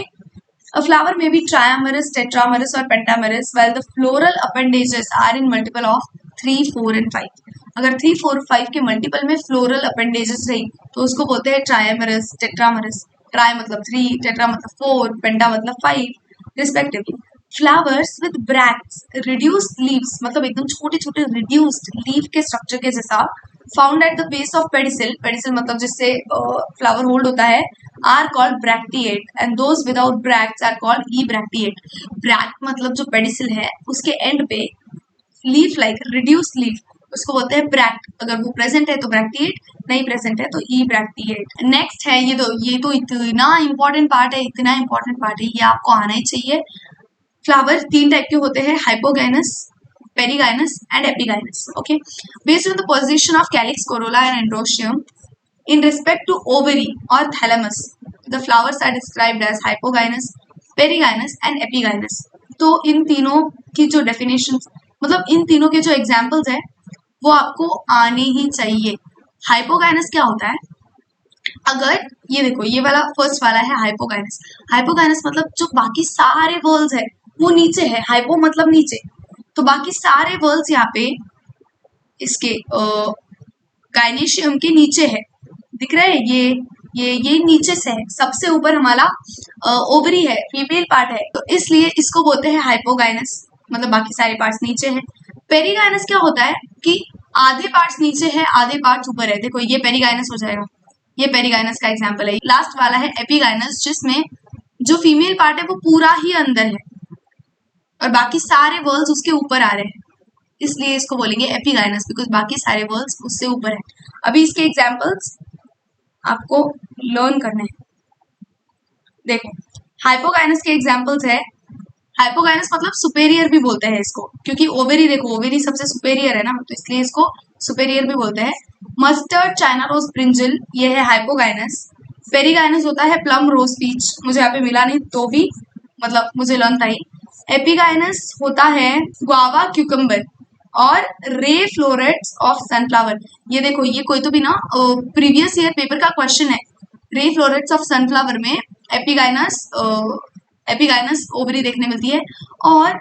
A flower may be triamerous, tetramerous or pentamerous, while the floral appendages are in multiple of 3, 4 and 5. अगर 3, 4, 5 के मल्टीपल में फ्लोरल अपेंडेजेस रही तो उसको बोलते हैं ट्राइमरस, टेट्रामरस। ट्राई मतलब 3, टेट्रा मतलब 4, पेंटा मतलब 5 respectively. Flowers with bracts, reduced leaves मतलब एकदम छोटे छोटे रिड्यूस्ड लीव के स्ट्रक्चर के जैसा, found at the base of pedicel, pedicel मतलब जिससे फ्लावर होल्ड होता है, are called bracteate, and those without bracts are called ebracteate. Bract मतलब जो पेडिसिल है उसके एंड पे लीफ लाइक रिड्यूस्ड लीफ, उसको बोलते हैं ब्रैक्ट। अगर वो प्रेजेंट है तो ब्रैक्टिएट, नहीं प्रेजेंट है तो इब्रैक्टिएट। नेक्स्ट है ये तो इतना इंपॉर्टेंट पार्ट है, इतना इंपॉर्टेंट पार्ट है, ये आपको आना ही चाहिए। फ्लावर तीन टाइप के होते हैं, hypogynous, perigynous and epigynous. Okay, based on the position of calyx, corolla and androecium in respect to ovary or thalamus, the flowers are described as hypogynous, perigynous and epigynous. तो इन तीनों की जो definitions मतलब इन तीनों के जो एग्जांपल्स है वो आपको आने ही चाहिए। हाइपोगाइनस क्या होता है? अगर ये देखो ये वाला फर्स्ट वाला है हाइपोगाइनस। हाइपोगाइनस मतलब जो बाकी सारे वर्ल्स है वो नीचे है, हाइपो मतलब नीचे, तो बाकी सारे वर्ल्स यहाँ पे इसके गाइनेशियम के नीचे है, दिख रहा है? ये नीचे से है, सबसे ऊपर हमारा ओवरी है, फीमेल पार्ट है, तो इसलिए इसको बोलते हैं हाइपोगाइनस, मतलब बाकी सारे पार्ट्स नीचे है। पेरिगाइनस क्या होता है कि आधे पार्ट्स नीचे है, आधे पार्ट्स ऊपर है। देखो ये पेरिगाइनस हो जाएगा, ये पेरिगाइनस का एग्जाम्पल है। लास्ट वाला है एपिगाइनस, जिसमें जो फीमेल पार्ट है वो पूरा ही अंदर है और बाकी सारे वर्ल्स उसके ऊपर आ रहे हैं, इसलिए इसको बोलेंगे एपिगाइनस, बिकॉज बाकी सारे वर्ल्स उससे ऊपर है। अभी इसके एग्जांपल्स आपको लर्न करने हैं। देखो हाइपोगाइनस के एग्जांपल्स है, हाइपोगाइनस मतलब सुपेरियर भी बोलते हैं इसको, क्योंकि ओवेरी देखो ओवेरी सबसे सुपेरियर है ना, तो इसलिए इसको सुपेरियर भी बोलते हैं। मस्टर्ड, चाइना रोज, ब्रिंजल, ये है हाइपोगाइनस। पेरिगाइनस होता है प्लम, रोज, पीच, मुझे यहाँ पे मिला नहीं तो भी मतलब मुझे लर्न था ही। एपिगाइनस होता है गुआवा, क्यूकम्बर, और रे फ्लोरेट्स ऑफ सनफ्लावर। ये देखो, ये कोई तो भी ना प्रीवियस ईयर पेपर का क्वेश्चन है। रे फ्लोरेट्स ऑफ सनफ्लावर में एपिगाइनस एपिगाइनस ओवरी देखने मिलती है, और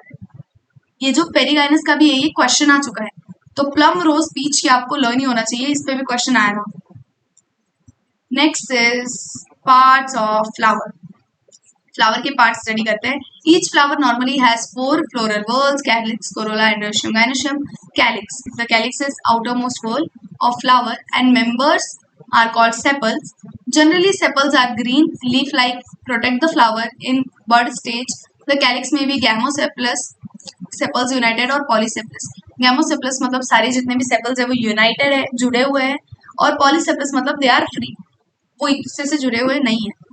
ये जो पेरिगाइनस का भी है, ये क्वेश्चन आ चुका है। तो प्लम, रोज, पीच की आपको लर्न ही होना चाहिए, इस पे भी क्वेश्चन आएगा। Next is parts of flower. Flower के पार्ट स्टडी करते हैं। Each flower normally has 4 floral whorls: calyx, corolla, androecium, gynoecium. Calyx, the calyx is outermost whorl of flower and members are called sepals. Generally sepals are green leaf like, protect the flower in bud stage. The calyx may be gamosepalous, sepals united और polycepalous. gamosepalous मतलब सारे जितने भी sepals है वो united है, जुड़े हुए हैं, और polycepalous मतलब they are free, वो एक दूसरे से जुड़े हुए नहीं है।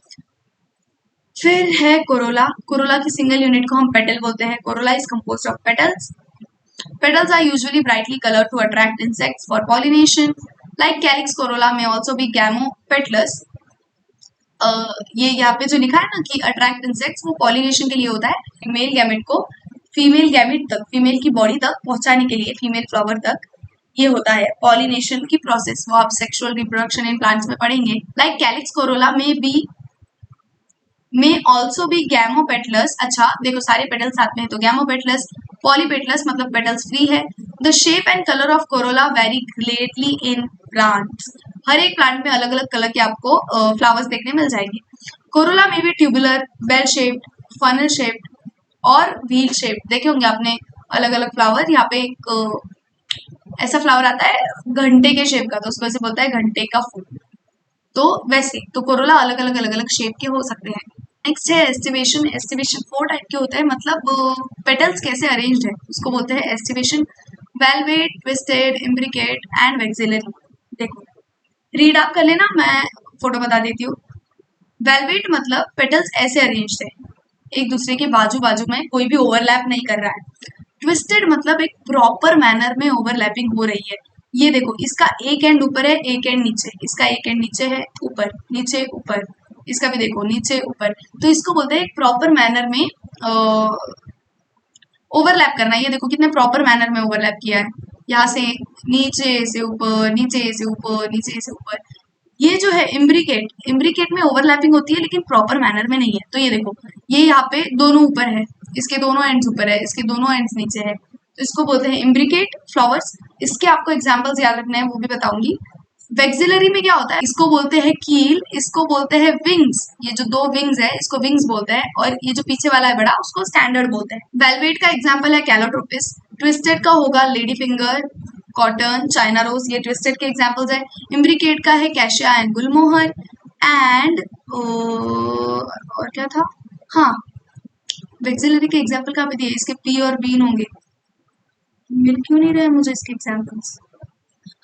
फिर है कोरोला। कोरोला की सिंगल यूनिट को हम पेटल बोलते हैं। Corolla is composed of petals. Petals are usually brightly colored to attract insects for pollination. Like calyx, corolla may also be gamopetalous. ये यहाँ पे जो लिखा है ना कि अट्रैक्ट इंसेक्ट्स, वो पॉलिनेशन के लिए होता है। फीमेल गैमेट को फीमेल गैमेट तक, फीमेल की बॉडी तक पहुंचाने के लिए, फीमेल फ्लावर तक ये होता है पॉलिनेशन की प्रोसेस। वो आप सेक्सुअल रिप्रोडक्शन इन प्लांट्स में पढ़ेंगे। लाइक कैलिक्स कोरोला में ऑल्सो भी गैमोपेटलस। अच्छा देखो, सारे पेटल साथ में है तो गैमोपेटलस। पॉलीपेटलस मतलब पेटल्स फ्री है। The shape and colour of corolla very greatly in plants. हर एक प्लांट में अलग अलग कलर के आपको फ्लावर्स देखने मिल जाएंगे। कोरोला में भी tubular, bell shaped, funnel shaped और व्हील शेप्ड देखे होंगे आपने अलग अलग फ्लावर। यहाँ पे एक ऐसा फ्लावर आता है घंटे के शेप का, तो उसको ऐसे बोलता है घंटे का फूल। तो वैसे तो कोरोला अलग अलग शेप के हो सकते हैं। नेक्स्ट है एस्टिवेशन। एस्टिवेशन 4 टाइप के होते हैं, मतलब पेटल्स कैसे अरेंज्ड है उसको बोलते हैं aestivation. Velvet, twisted, imbricate and vexillary. देखो रीड आप कर लेना, मैं फोटो बता देती हूँ। वेलवेट मतलब पेटल्स ऐसे अरेंज्ड है, एक दूसरे के बाजू बाजू में, कोई भी ओवरलैप नहीं कर रहा है। ट्विस्टेड मतलब एक प्रॉपर मैनर में ओवरलैपिंग हो रही है। ये देखो, इसका एक एंड ऊपर है, एक एंड नीचे, इसका एक एंड नीचे है, ऊपर नीचे ऊपर, इसका भी देखो नीचे ऊपर। तो इसको बोलते हैं एक प्रॉपर मैनर में ओवरलैप करना। ये देखो कितने प्रॉपर मैनर में ओवरलैप किया है, यहाँ से नीचे से ऊपर, नीचे से ऊपर, नीचे से ऊपर। ये जो है इम्ब्रिकेट, इम्ब्रिकेट में ओवरलैपिंग होती है लेकिन प्रॉपर मैनर में नहीं है। तो ये देखो, ये यहाँ पे दोनों ऊपर है, इसके दोनों एंड्स ऊपर है, इसके दोनों एंड्स नीचे है, तो इसको बोलते हैं इम्ब्रिकेट फ्लावर्स। इसके आपको एग्जाम्पल्स याद रखने हैं, वो भी बताऊंगी। वेक्सिलरी में क्या होता है, इसको बोलते हैं कील, इसको बोलते हैं विंग्स। ये जो 2 विंग्स है इसको विंग्स बोलते हैं, और ये जो पीछे वाला है बड़ा उसको स्टैंडर्ड बोलते हैं। वेलवेट का एग्जाम्पल है कैलोट्रोपिस। ट्विस्टेड का होगा lady finger, cotton, China rose, ये ट्विस्टेड के एग्जाम्पल्स है। इम्ब्रिकेट का है कैशिया एंड गुलमोहर एंड और क्या था, हाँ वेक्सिलरी के एग्जाम्पल कहाँ पे दिए, इसके पी और बीन होंगे, मिल क्यों नहीं रहे मुझे इसके एग्जाम्पल्स।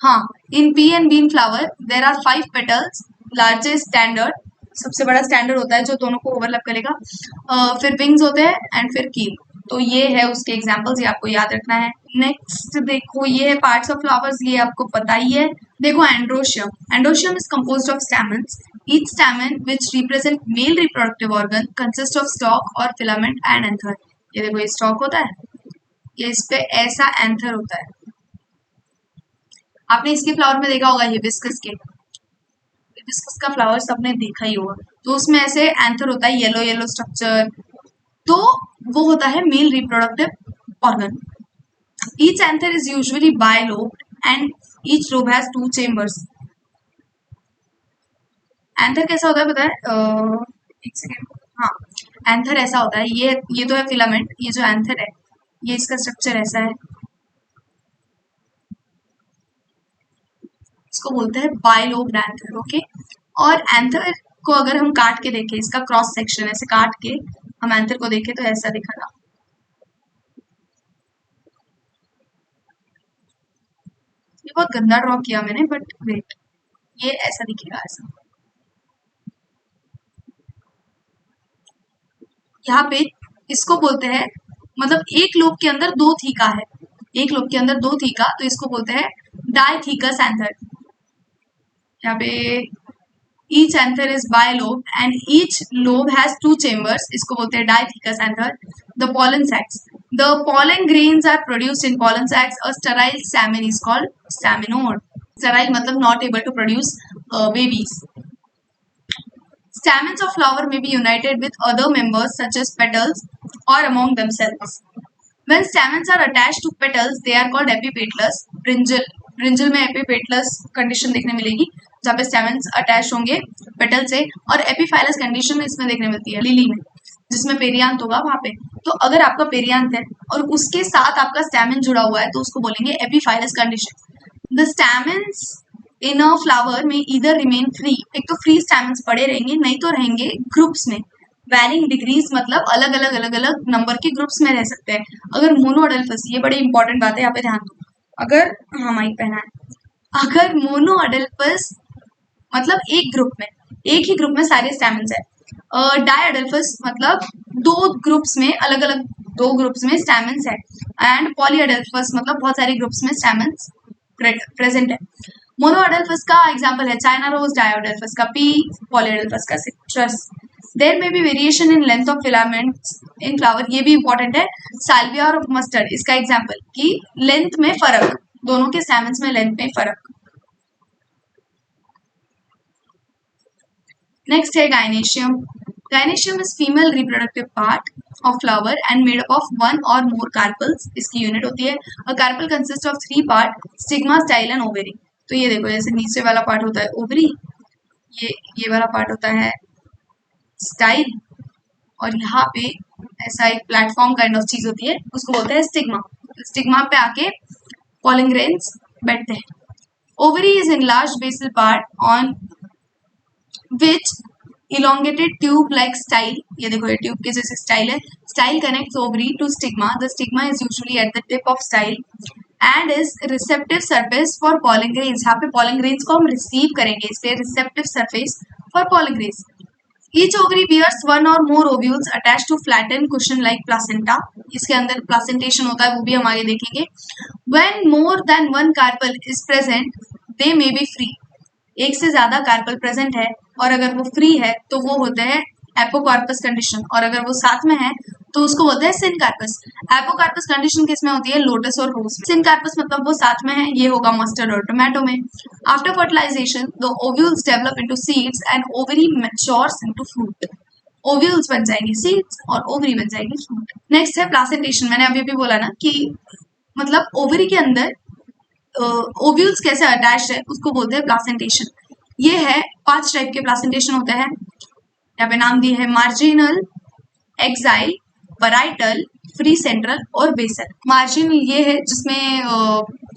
हाँ, in pea and bean flower there are 5 petals, largest standard, सबसे बड़ा स्टैंडर्ड होता है जो दोनों को ओवरलैप करेगा। फिर विंग्स होते हैं एंड फिर कील। तो ये है उसके एग्जाम्पल्स, ये आपको याद रखना है। नेक्स्ट देखो, ये है पार्ट्स ऑफ फ्लावर्स, ये आपको पता ही है। देखो androecium. Androecium is composed of stamens. Each stamen which represent male reproductive organ consist of stalk और फिलामेंट एंड एंथर। ये देखो, ये स्टॉक होता है, ये इस पे ऐसा एंथर होता है। आपने इसके फ्लावर में देखा होगा हिबिस्कस के, हिबिस्कस का फ्लावर सबने देखा ही होगा, तो उसमें ऐसे एंथर होता है, येलो येलो स्ट्रक्चर, तो वो होता है mail reproductive organ. Each anther is usually bilobed and each lobe has 2 chambers. Anther कैसा होता है पता है, एक सेकेंड, हाँ एंथर ऐसा होता है, ये तो है फिलामेंट, ये जो एंथर है ये इसका स्ट्रक्चर ऐसा है, इसको बोलते हैं बाइलोब्ड एंथर। ओके, और एंथर को अगर हम काट के देखें, इसका क्रॉस सेक्शन ऐसे काट के हम एंथर को देखें तो ऐसा दिखेगा। ये बहुत गंदा ड्रॉ किया मैंने, बट वेट, ये ऐसा दिखेगा, ऐसा। यहाँ पे इसको बोलते हैं, मतलब एक लोब के अंदर 2 थीका है, एक लोब के अंदर 2 थीका, तो इसको बोलते हैं डाइथीकस एंथर। यहाँ पे each anther is bilobed and each lobe has 2 chambers, इसको बोलते हैं dithecous anther. The pollen sacs, The pollen grains are produced in pollen sacs. A sterile stamen is called staminode. Sterile मतलब not able to produce babies. Stamens of flower may be united with other members such as petals or among themselves. When stamens are attached to petals, they are called epipetalous. Brinjal में epipetalous condition देखने मिलेगी जहाँ पे स्टैमेंस attach होंगे petal से, और epiphyllous condition इसमें देखने मिलती है लिली में, जिसमें पेरियांत होगा वहां पे। तो अगर आपका पेरियांत है और उसके साथ आपका स्टैमेन जुड़ा हुआ है तो उसको बोलेंगे epiphyllous condition. The stamens in a flower में इधर रिमेन फ्री, एक तो फ्री स्टैमेंस पड़े रहेंगे, नहीं तो रहेंगे ग्रुप्स में। वैरिंग डिग्रीज मतलब अलग अलग नंबर के ग्रुप्स में रह सकते हैं। अगर मोनोअडल्फस, ये बड़ी इंपॉर्टेंट बात है, यहाँ पे ध्यान दो। अगर हाँ माइक पहना है, अगर मोनोअडल्फस मतलब एक ग्रुप में, एक ही ग्रुप में सारे स्टैमेंस है। डायअडल्फस मतलब दो ग्रुप्स में अलग अलग दो ग्रुप्स में स्टैमेंस है। एंड पॉलीअडल्फस मतलब बहुत सारे ग्रुप्स में स्टैमेंस प्रेजेंट है। मोनोअडल्फस का एग्जांपल है चाइना रोज, डायअडल्फस का पी, पॉलीअडल्फस का citrus. There may be variation in length of filaments in flower, ये भी इंपॉर्टेंट है। साल्विया और मस्टर्ड इसका एग्जांपल कि लेंथ में फर्क, दोनों के स्टैमेंस में लेंथ में फर्क। नेक्स्ट है gynoecium. Gynoecium is female reproductive part of flower and made up of one और मोर कार्पल्स, इसकी यूनिट होती है। A carpel consist of 3 part, stigma, style and ovary. तो ये देखो, जैसे नीचे वाला पार्ट होता है ओवरी, ये वाला पार्ट होता है स्टाइल, और यहाँ पे ऐसा एक प्लेटफॉर्म काइंड ऑफ चीज होती है, उसको बोलते हैं स्टिग्मा। स्टिग्मा पे आके पॉलन ग्रेन्स बैठते हैं। Ovary is enlarged basal part on which elongated tube like style, ये देखो ये ट्यूब के जैसे स्टाइल है, style connects ovary to stigma. The stigma is usually at the tip of style and is receptive surface for pollen grains. यहाँ पे pollen grains को हम रिसीव करेंगे, इसलिए receptive surface for pollen grains. Each ovary bears one or more ovules attached to flattened cushion like placenta. इसके अंदर placentation होता है, वो भी हम आगे देखेंगे। When more than one carpel is present, they may be free. एक से ज्यादा कार्पल प्रेजेंट है और अगर वो फ्री है तो वो होते हैं एपोकार्पस कंडीशन, और अगर वो साथ में है तो उसको बोलते हैं सिनकार्पस। एपोकार्पस कंडीशन किसमें होती है? लोटस और रोज। सिनकार्पस मतलब वो साथ में है, ये होगा मस्टर्ड और टोमेटो में। After fertilisation the ovules develop into seeds and ovary matures into fruit. Ovules बन जाएंगे सीड्स और ओवरी बन जाएगी फ्रूट। नेक्स्ट है प्लासेंटेशन। मैंने अभी भी बोला ना कि मतलब ओवरी के अंदर ओव्यूल्स कैसे अटैच है उसको बोलते हैं प्लासेंटेशन। ये है 5 टाइप के प्लासेंटेशन होते हैं, यहाँ पे नाम दिए है marginal, axile, parietal, free central और बेसल। मार्जिन ये है जिसमें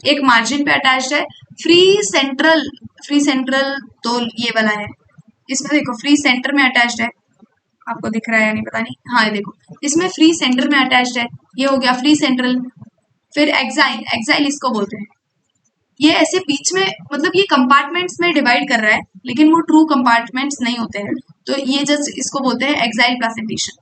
एक मार्जिन पे अटैच्ड है। फ्री सेंट्रल तो ये वाला है, इसमें देखो फ्री सेंटर में अटैच्ड है, आपको दिख रहा है या नहीं पता नहीं, हाँ ये देखो इसमें फ्री सेंटर में अटैच्ड है, ये हो गया फ्री सेंट्रल। फिर एक्साइल इसको बोलते हैं, ये ऐसे बीच में मतलब ये कंपार्टमेंट्स में डिवाइड कर रहा है लेकिन वो ट्रू कंपार्टमेंट्स नहीं होते हैं, तो ये जस्ट इसको बोलते हैं एक्साइल प्लासेंटेशन।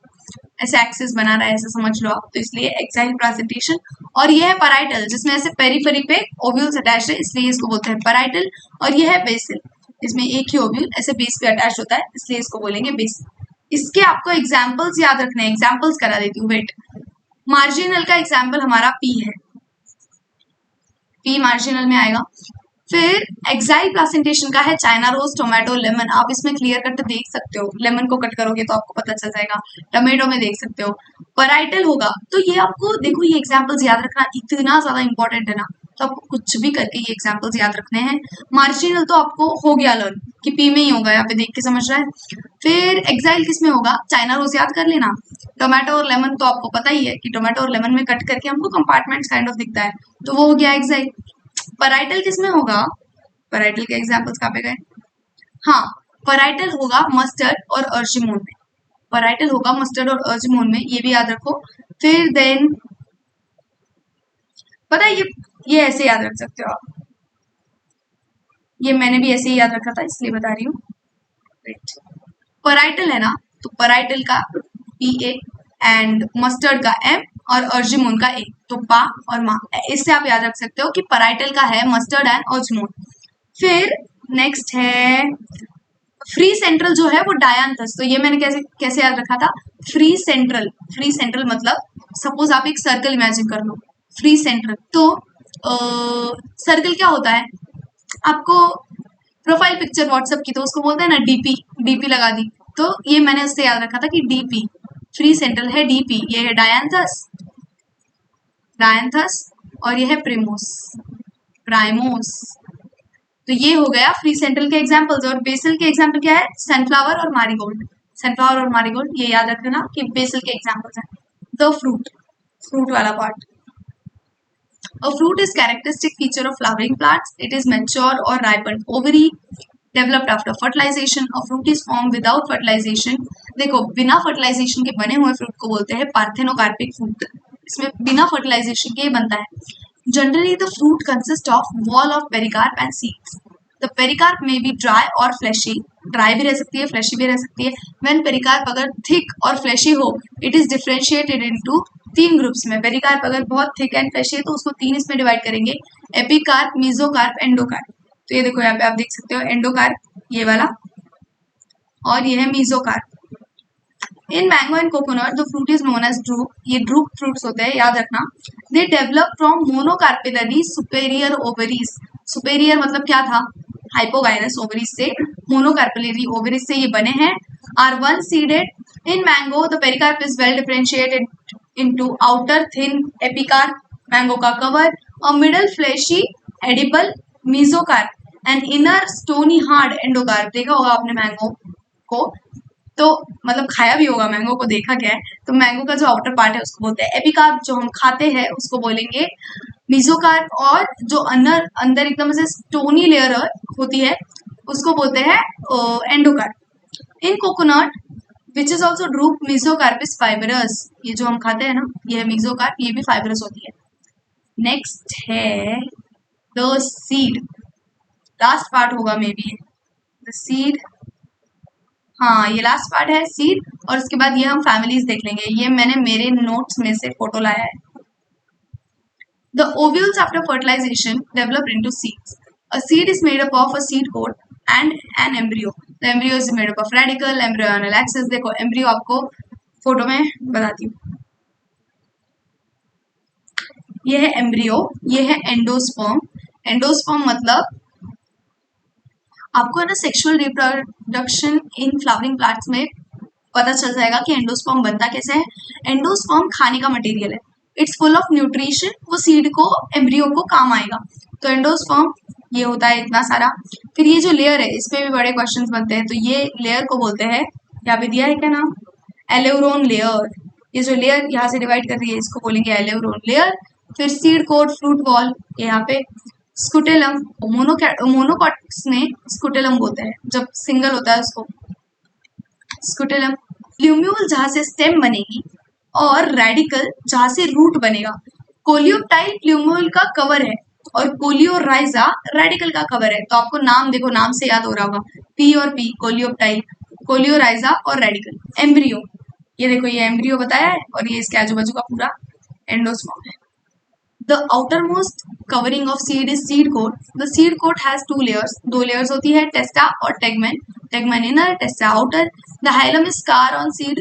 ऐसे एक्सिस बना रहा है ऐसे समझ लो आप, तो इसलिए एक्साइल प्लासेंटेशन। और ये है पैराइटल जिसमें ऐसे पेरीफेरी पे ओव्यूल्स अटैच है, इसलिए इसको बोलते हैं पैराइटल। और ये है बेसल, इसमें एक ही ओव्यूल ऐसे बेस पे अटैच होता है, इसलिए इसको बोलेंगे बेसल। इसके आपको एग्जाम्पल्स याद रखने हैं, एग्जाम्पल्स करा देती हूँ, वेट। मार्जिनल का एग्जाम्पल हमारा पी है, पी मार्जिनल में आएगा। फिर एक्साइल प्लासेंटेशन का है चाइना रोज, टोमेटो, लेमन। आप इसमें क्लियर कट देख सकते हो, लेमन को कट करोगे तो आपको पता चल जाएगा, टोमेटो में देख सकते हो। पैराइटल होगा तो ये आपको देखो, ये एग्जांपल्स याद रखना इतना ज्यादा इंपॉर्टेंट है ना, तो आपको कुछ भी करके ये एग्जांपल्स याद रखने हैं। मार्जिनल तो आपको हो गया लर्न कि पी में ही होगा, यहाँ पे देख के समझ रहा है। फिर एक्साइल किस में होगा? चाइना रोज याद कर लेना। टोमेटो और लेमन तो आपको पता ही है कि टोमेटो और लेमन में कट करके हमको कंपार्टमेंट्स काइंड ऑफ दिखता है, तो वो हो गया एक्साइल। पैराइटल किस में होगा? पैराइटल के एग्जांपल्स कहाँ पे गए? हाँ, पैराइटल होगा मस्टर्ड और अर्जिमोन में, पैराइटल होगा मस्टर्ड और अर्जिमोन में, ये भी याद रखो। फिर देन पता है ये ऐसे याद रख सकते हो आप, ये मैंने भी ऐसे ही याद रखा था इसलिए बता रही हूँ। पैराइटल है ना, तो पैराइटल का पी ए एंड मस्टर्ड का एम और अर्जिमोन का ए, तो पा और मा। इससे आप याद रख सकते हो कि पैराइटल का है मस्टर्ड एंड अर्जिमोन। फिर नेक्स्ट है फ्री सेंट्रल जो है वो डायांथस, तो ये मैंने कैसे कैसे याद रखा था, फ्री सेंट्रल मतलब सपोज आप एक सर्कल इमेजिन कर लो, फ्री सेंट्रल, तो सर्कल क्या होता है, आपको प्रोफाइल पिक्चर व्हाट्सएप की तो उसको बोलते हैं ना डीपी, डीपी लगा दी, तो ये मैंने उससे याद रखा था कि डीपी, फ्री सेंट्रल है डीपी, ये है डायांथस, डायांथस, और ये है प्रिमोस, प्राइमोस। तो ये हो गया फ्री सेंट्रल के एग्जांपल्स, और बेसल के एग्जांपल क्या है, सनफ्लावर और मैरीगोल्ड, सनफ्लावर और मैरीगोल्ड, ये याद रखना कि बेसल के एग्जांपल्स हैं। द फ्रूट, फ्रूट वाला part, a fruit is characteristic feature of flowering plants. It is mature or ripened ovary developed after fertilization. A fruit is formed without fertilization. देखो बिना फर्टिलाइजेशन के बने हुए फ्रूट को बोलते हैं पार्थेनोकार्पिक फ्रूट, इसमें बिना फर्टिलाइजेशन के बनता है। Generally the fruit consists of wall of pericarp and seeds. The pericarp may be dry or fleshy. Dry भी रह सकती है, फ्लैशी भी रह सकती है। When pericarp अगर थिक और फ्लैशी हो, it is differentiated into 3 groups में। पेरिकार्प अगर बहुत थिक एंड फ्लैशी है तो उसको 3 इसमें डिवाइड करेंगे, एपिकार्प, मीजोकार्प, एंडोकार्प। तो ये देखो यहाँ पे आप देख सकते हो एंडोकार्प ये वाला, और ये है mesocarp. In mango and coconut the fruit is known as drupe, ये ड्रूप फ्रूट्स होते हैं, याद रखना। They develop from monocarpellary superior ovaries, superior मतलब क्या था, हाइपोगाइनस ओवरीज से, मोनोकार्पिलरी ओवरीज से ये बने हैं। Are one seeded. In mango the pericarp is well differentiated into outer thin epicarp, mango का कवर, और middle fleshy edible mesocarp, and inner stony hard endocarp. देखा होगा आपने मैंगो को, तो मतलब खाया भी होगा मैंगो को, देखा क्या है, तो मैंगो का जो आउटर पार्ट है उसको बोलते हैं एपिकार्प, जो हम खाते हैं उसको बोलेंगे मीजोकार्प, और जो अंदर अंदर एकदम से स्टोनी लेयर होती है उसको बोलते हैं endocarp. In coconut which is also drupe mesocarp is fibrous, ये जो हम खाते हैं ना ये है मीजोकार्प, ये भी फाइबरस होती है। नेक्स्ट है द सीड, लास्ट पार्ट होगा मे बी द सीड, हाँ ये लास्ट पार्ट है सीड, और उसके बाद ये हम फैमिलीज देख लेंगे, ये मैंने मेरे नोट्स में से फोटो लाया है। The ovules after fertilisation develop into seeds. A seed is made up of a seed coat and an embryo. The embryo is made up of radicle, embryonal axis. देखो एम्ब्रियो आपको photo में बताती हूँ, ये है embryo, ये है endosperm. Endosperm मतलब आपको है ना sexual reproduction in flowering plants में पता चल जाएगा कि एंडोस्पर्म बनता कैसे है। एंडोस्पर्म खाने का मटेरियल है, इट्स फुल ऑफ न्यूट्रिशन, वो सीड को एम्ब्रियो को काम आएगा। तो एंडोस्पर्म ये होता है इतना सारा। फिर ये जो लेयर है इसमें भी बड़े क्वेश्चंस बनते हैं, तो ये लेयर को बोलते हैं, यहाँ पे दिया है क्या नाम, एलेवरोन लेयर। ये जो लेयर यहाँ से डिवाइड कर रही है इसको बोलेंगे एलेवरोन लेयर। फिर सीड कोट, फ्रूट वॉल, यहाँ पे स्कुटेलम, मोनोकॉट्स में स्कुटेलम बोलते हैं, जब सिंगल होता है उसको स्कुटेलम। प्ल्यूम्यूल जहां से स्टेम बनेगी, और रेडिकल जहां से रूट बनेगा। कोलियोप्टाइल प्ल्यूम्यूल का कवर है, और कोलियोराइजा रेडिकल का कवर है। तो आपको नाम देखो, नाम से याद हो रहा होगा, पी और पी, कोलियोप्टाइल, कोलियोराइजा और रेडिकल। एम्ब्रियो, ये देखो ये एम्ब्रियो बताया है, और ये इसके आजू बाजू का पूरा एंडोस्पर्म है। The outermost covering of seed is seed coat. The seed coat has 2 layers. 2 layers होती है, testa और tegmen. Tegmen inner, testa outer. The hilum is scar on seed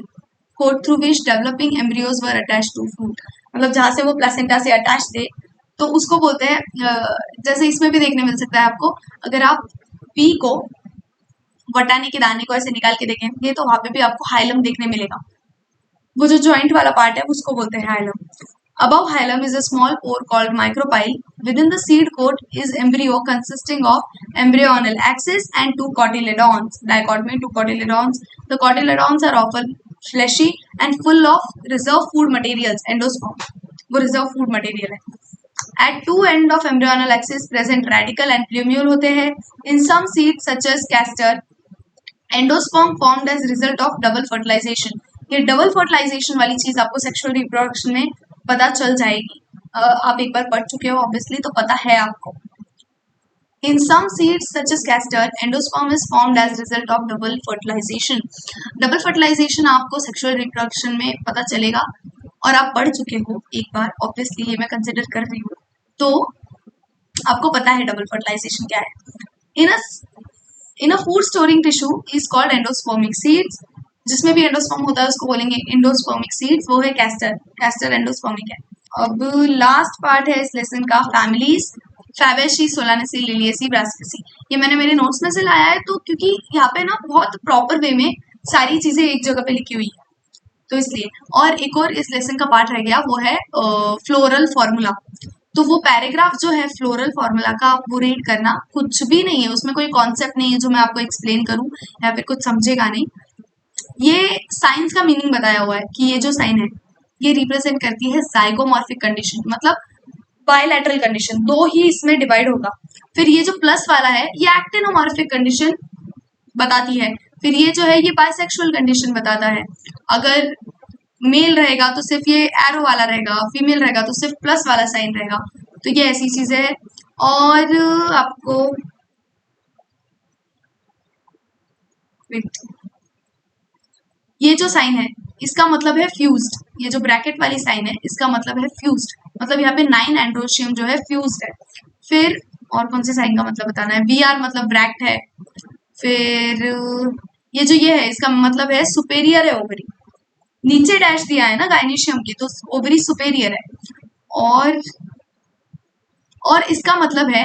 coat through which developing embryos were attached to fruit. मतलब जहाँ से वो placenta से attach थे, तो उसको बोलते हैं, जैसे इसमें भी देखने मिल सकता है आपको, अगर आप पी को, वटाने के दाने को ऐसे निकाल के देखेंगे तो वहां पे भी आपको हाइलम देखने मिलेगा। वो जो जॉइंट वाला पार्ट है उसको बोलते हैं hilum. Above hilum is a small pore called micropyle. Within the seed coat is embryo consisting of embryonal axis and 2 cotyledons. Dichotomy, 2 cotyledons. The cotyledons are often fleshy and full of reserve food materials. Endosperm, वो reserve food material है। At 2 end of embryonal axis present radicle and plumule होते हैं। In some seeds such as castor, endosperm formed as result of double fertilisation. ये double fertilisation वाली चीज आपको sexual reproduction में पता चल जाएगी। आप एक बार पढ़ चुके हो ऑब्वियसली, तो पता है आपको। In some seeds such as castor, endosperm is formed as result of double fertilization. Double fertilization आपको सेक्सुअल रिप्रोडक्शन में पता चलेगा, और आप पढ़ चुके हो एक बार ऑब्वियसली, ये मैं कंसिडर कर रही हूँ, तो आपको पता है डबल फर्टिलाइजेशन क्या है। In in a food storing tissue is called endospermic seeds. जिसमें भी एंडोस्पर्म होता है उसको बोलेंगे एंडोस्पर्मिक सीड्स, वो है कैस्टर, कैस्टर एंडोस्पर्मिक है। अब लास्ट पार्ट है इस लेसन का families, Fabaceae, Solanaceae, Liliaceae, Brassicaceae. ये मैंने मेरे नोट्स में से लाया है तो क्योंकि यहाँ पे ना बहुत प्रॉपर वे में सारी चीजें एक जगह पे लिखी हुई है तो इसलिए। और एक और इस लेसन का पार्ट रह गया, वो है फ्लोरल फॉर्मूला। तो वो पैराग्राफ जो है फ्लोरल फॉर्मूला का, वो रीड करना, कुछ भी नहीं है उसमें, कोई कॉन्सेप्ट नहीं है जो मैं आपको एक्सप्लेन करूं या फिर कुछ समझेगा नहीं। ये साइंस का मीनिंग बताया हुआ है कि ये जो साइन है ये रिप्रेजेंट करती है जाइगोमॉर्फिक कंडीशन, मतलब बायलैटरल कंडीशन, दो ही इसमें डिवाइड होगा। फिर ये जो प्लस वाला है ये एक्टिनोमॉर्फिक कंडीशन बताती है। फिर ये जो है ये बाइसेक्सुअल कंडीशन बताता है। अगर मेल रहेगा तो सिर्फ ये एरो वाला रहेगा, फीमेल रहेगा तो सिर्फ प्लस वाला साइन रहेगा। तो ये ऐसी चीजें है। और आपको ये जो साइन है इसका मतलब है फ्यूज्ड, ये जो ब्रैकेट वाली साइन है इसका मतलब है फ्यूज्ड, मतलब यहाँ पे 9 एंड्रोशियम जो है फ्यूज्ड है। फिर और कौन से साइन का मतलब बताना है, वी आर मतलब ब्रैक्ट है। फिर ये जो ये है इसका मतलब है सुपेरियर है ओवरी, नीचे डैश दिया है ना गाइनीशियम की, तो ओवरी सुपेरियर है। और और इसका मतलब है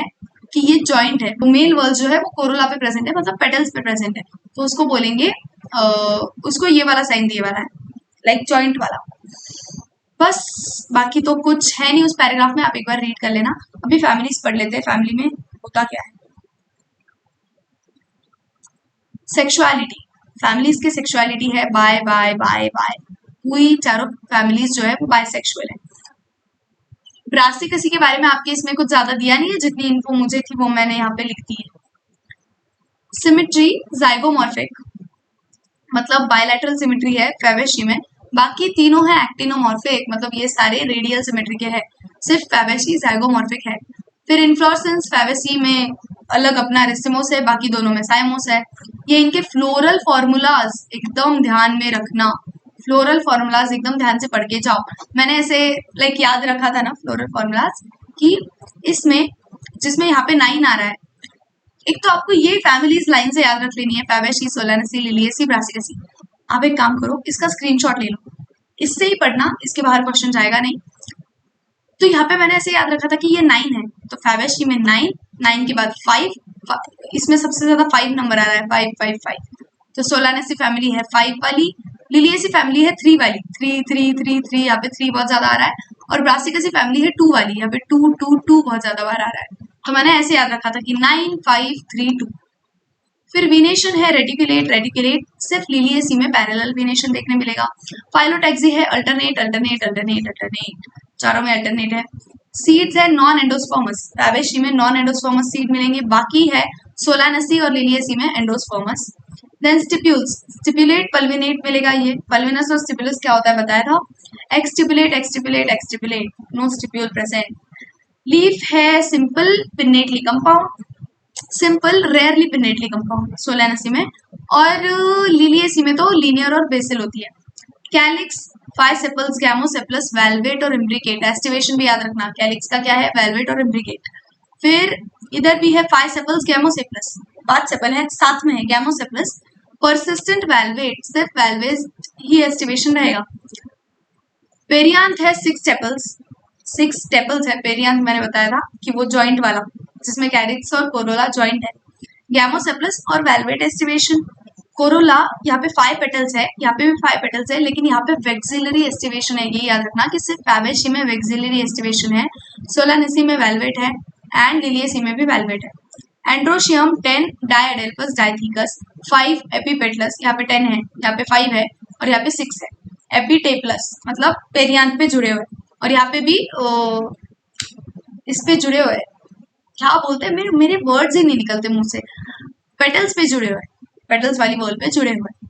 कि ये जॉइंट है, मेल वर्ल जो है वो कोरोला पे प्रेजेंट है, मतलब पेटल्स पे प्रेजेंट है, तो उसको बोलेंगे उसको ये वाला साइन दिए वाला है, लाइक जॉइंट वाला। बस बाकी तो कुछ है नहीं उस पैराग्राफ में, आप एक बार रीड कर लेना। अभी फैमिलीज पढ़ लेते हैं, फैमिली में होता क्या है। सेक्सुअलिटी, फैमिलीज की सेक्सुअलिटी है बाय बाय बाय बाय, पूरी चारों फैमिलीज जो है वो बायसेक्सुअल है। ब्रासिकसी के बारे में आपके इसमें कुछ ज्यादा दिया नहीं है, जितनी इन्फो मुझे थी वो मैंने यहाँ पे लिख दी है। सिमिट्री जाइगोमॉर्फिक, मतलब बायलैटरल सिमिट्री है फैबेसी में, बाकी तीनों है एक्टिनोमॉर्फिक, मतलब ये सारे रेडियल सिमिट्री के हैं, सिर्फ फैबेसी जाइगोमॉर्फिक है। फिर इन्फ्लोरेसेंस फैबेसी में अलग अपना रेसिमोस है, बाकी दोनों में साइमोस है। ये इनके फ्लोरल फॉर्मूलाज एकदम ध्यान में रखना, फ्लोरल फॉर्मूलाज एकदम ध्यान से पढ़ के जाओ। मैंने ऐसे लाइक याद रखा था ना फ्लोरल फॉर्मूलाज कि इसमें जिसमें यहाँ पे 9 आ रहा है, एक तो आपको ये फैमिलीज लाइन से याद रख लेनी है, फैबेसी, सोलानेसी, लिलिएसी, ब्रासिकेसी। आप एक काम करो इसका स्क्रीनशॉट ले लो, इससे ही पढ़ना, इसके बाहर क्वेश्चन जाएगा नहीं। तो यहाँ पे मैंने ऐसे याद रखा था कि ये 9 है, तो फैबेसी में 9, 9 के बाद 5, इसमें सबसे ज्यादा 5 नंबर आ रहा है, 5 5 5। तो सोलानेसी फैमिली है 5 वाली, लिलिएसी फैमिली है 3 वाली, 3 3 3 3, यहाँ पे 3 बहुत ज्यादा आ रहा है। और ब्रासिकेसी फैमिली है 2 वाली, यहाँ पे 2 2 2 बहुत ज्यादा बार आ रहा है। तो मैंने ऐसे याद रखा था कि 9 5 3 2। फिर विनेशन है रेडिकुलेट, रेडिकुलेट सिर्फ लिलिएसी में पैरेलल विनेशन देखने मिलेगा। फाइलोटैक्सी है अल्टरनेट अल्टरनेट अल्टरनेट अल्टरनेट, चारों में अल्टरनेट है। सीड्स है नॉन एंडोस्पर्मस, फैबेसी में नॉन एंडोस्पर्मस सीड मिलेंगे, बाकी है सोलानेसी और लिलिएसी में एंडोस्पर्मस। देन स्टिप्यूल्स, स्टिपुलेट पल्विनेट मिलेगा, ये पल्विनस और स्टिपुलस क्या होता है बताया था। Exstipulate exstipulate exstipulate, no stipule present. Leaf है simple pinnately compound, simple rarely pinnately compound Solanaceae में, और लिलिएसी में तो लीनियर और बेसिल होती है। कैलिक्स 5 सेपल्स, गैमोसेपलस, वेलवेट और इम्ब्रिकेट, एस्टिवेशन भी याद रखना, कैलिक्स का क्या है वेलवेट और इम्ब्रिकेट। फिर इधर भी है 5 सेपल्स, गैमोसेपलस, 5 सेपल है, साथ में है गैमोसेपलस। परसिस्टेंट वेलवेट, सिर्फ वेलवेज ही एस्टिवेशन रहेगा। पेरियांथ है 6 टेपल्स, 6 टेपल्स है पेरियांथ, मैंने बताया था कि वो जॉइंट वाला जिसमें कैरिक्स और कोरोला जॉइंट है। गैमोसेपलस और वेलवेट एस्टिवेशन। कोरोला यहाँ पे 5 पेटल्स है, यहाँ पे भी 5 पेटल्स है, लेकिन यहाँ पे वेक्सिलरी एस्टिवेशन है, ये याद रखना कि सिर्फ फैबेसी में वेक्सिलरी एस्टिवेशन है, सोलानेसी में वेलवेट है एंड लिलिएसी में भी वेलवेट है। एंड्रोशियम 10 डायडेल्फस डाइथिकस, 5 एपिपेटलस, यहाँ पे 10 है, यहाँ पे 5 है और यहाँ पे 6 है। एपिटेपलस मतलब पेरियांथ पे जुड़े हुए, और यहाँ पे भी इस पे जुड़े हुए, क्या बोलते हैं, मेरे मेरे वर्ड्स ही नहीं निकलते मुंह से, पेटल्स पे जुड़े हुए, पेटल्स वाली बॉल पे जुड़े हुए।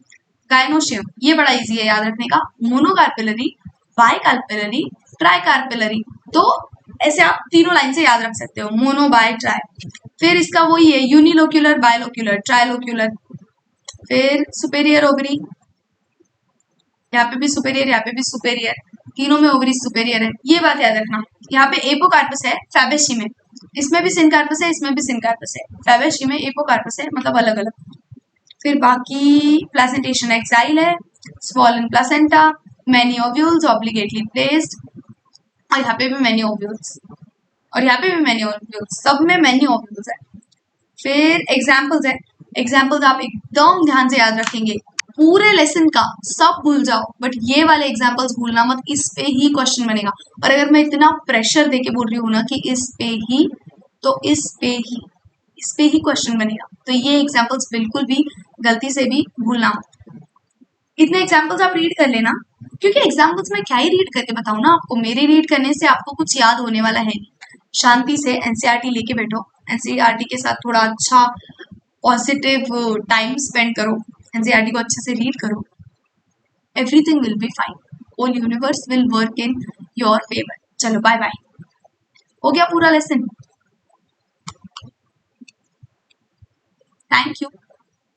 गायनोशियम ये बड़ा इजी है याद रखने का, मोनोकार्पेलरी, बाइकार्पेलरी, ट्राइकार्पेलरी, तो ऐसे आप तीनों लाइन से याद रख सकते हो, मोनो बाय ट्राई। फिर इसका वही है यूनिलोक्यूलर, बायलोक्यूलर, ट्राइलोक्यूलर। फिर सुपेरियर ओवरी, यहाँ पे भी सुपेरियर, यहाँ पे भी सुपेरियर, तीनों में ओवरी सुपेरियर है, ये बात याद रखना। यहाँ पे एपोकार्पस है फैबेसी में, इसमें भी सिनकार्पस है, इसमें भी सिनकार्पस है, फैबेशी में एपोकार्पस है, मतलब अलग अलग। फिर बाकी प्लेसेंटेशन एक्साइल है, swollen placenta, many ovules obliquely placed, और यहाँ पे भी मैनी ओव्यूल्स, और यहाँ पे भी मैनी ओव्यूल्स, सब में मैनी ओव्यूल्स है। फिर एग्जाम्पल्स है, एग्जाम्पल्स आप एकदम ध्यान से याद रखेंगे, पूरे लेसन का सब भूल जाओ, बट ये वाले एग्जाम्पल्स भूलना मत, इस पे ही क्वेश्चन बनेगा। और अगर मैं इतना प्रेशर देके बोल रही हूँ ना कि इस पे ही, तो इस पे ही क्वेश्चन बनेगा। तो ये एग्जाम्पल्स बिल्कुल भी गलती से भी भूलना मत। इतने एग्जाम्पल्स आप रीड कर लेना, क्योंकि एग्जाम्पल्स में क्या ही रीड करके बताऊँ ना आपको, मेरे रीड करने से आपको कुछ याद होने वाला है नहीं। शांति से एनसीईआरटी लेके बैठो, एनसीईआरटी के साथ थोड़ा अच्छा पॉजिटिव टाइम स्पेंड करो, एनसीईआरटी को अच्छे से रीड करो, everything will be fine, whole universe will work in your favour. चलो बाय बाय, हो गया पूरा लेसन, थैंक यू।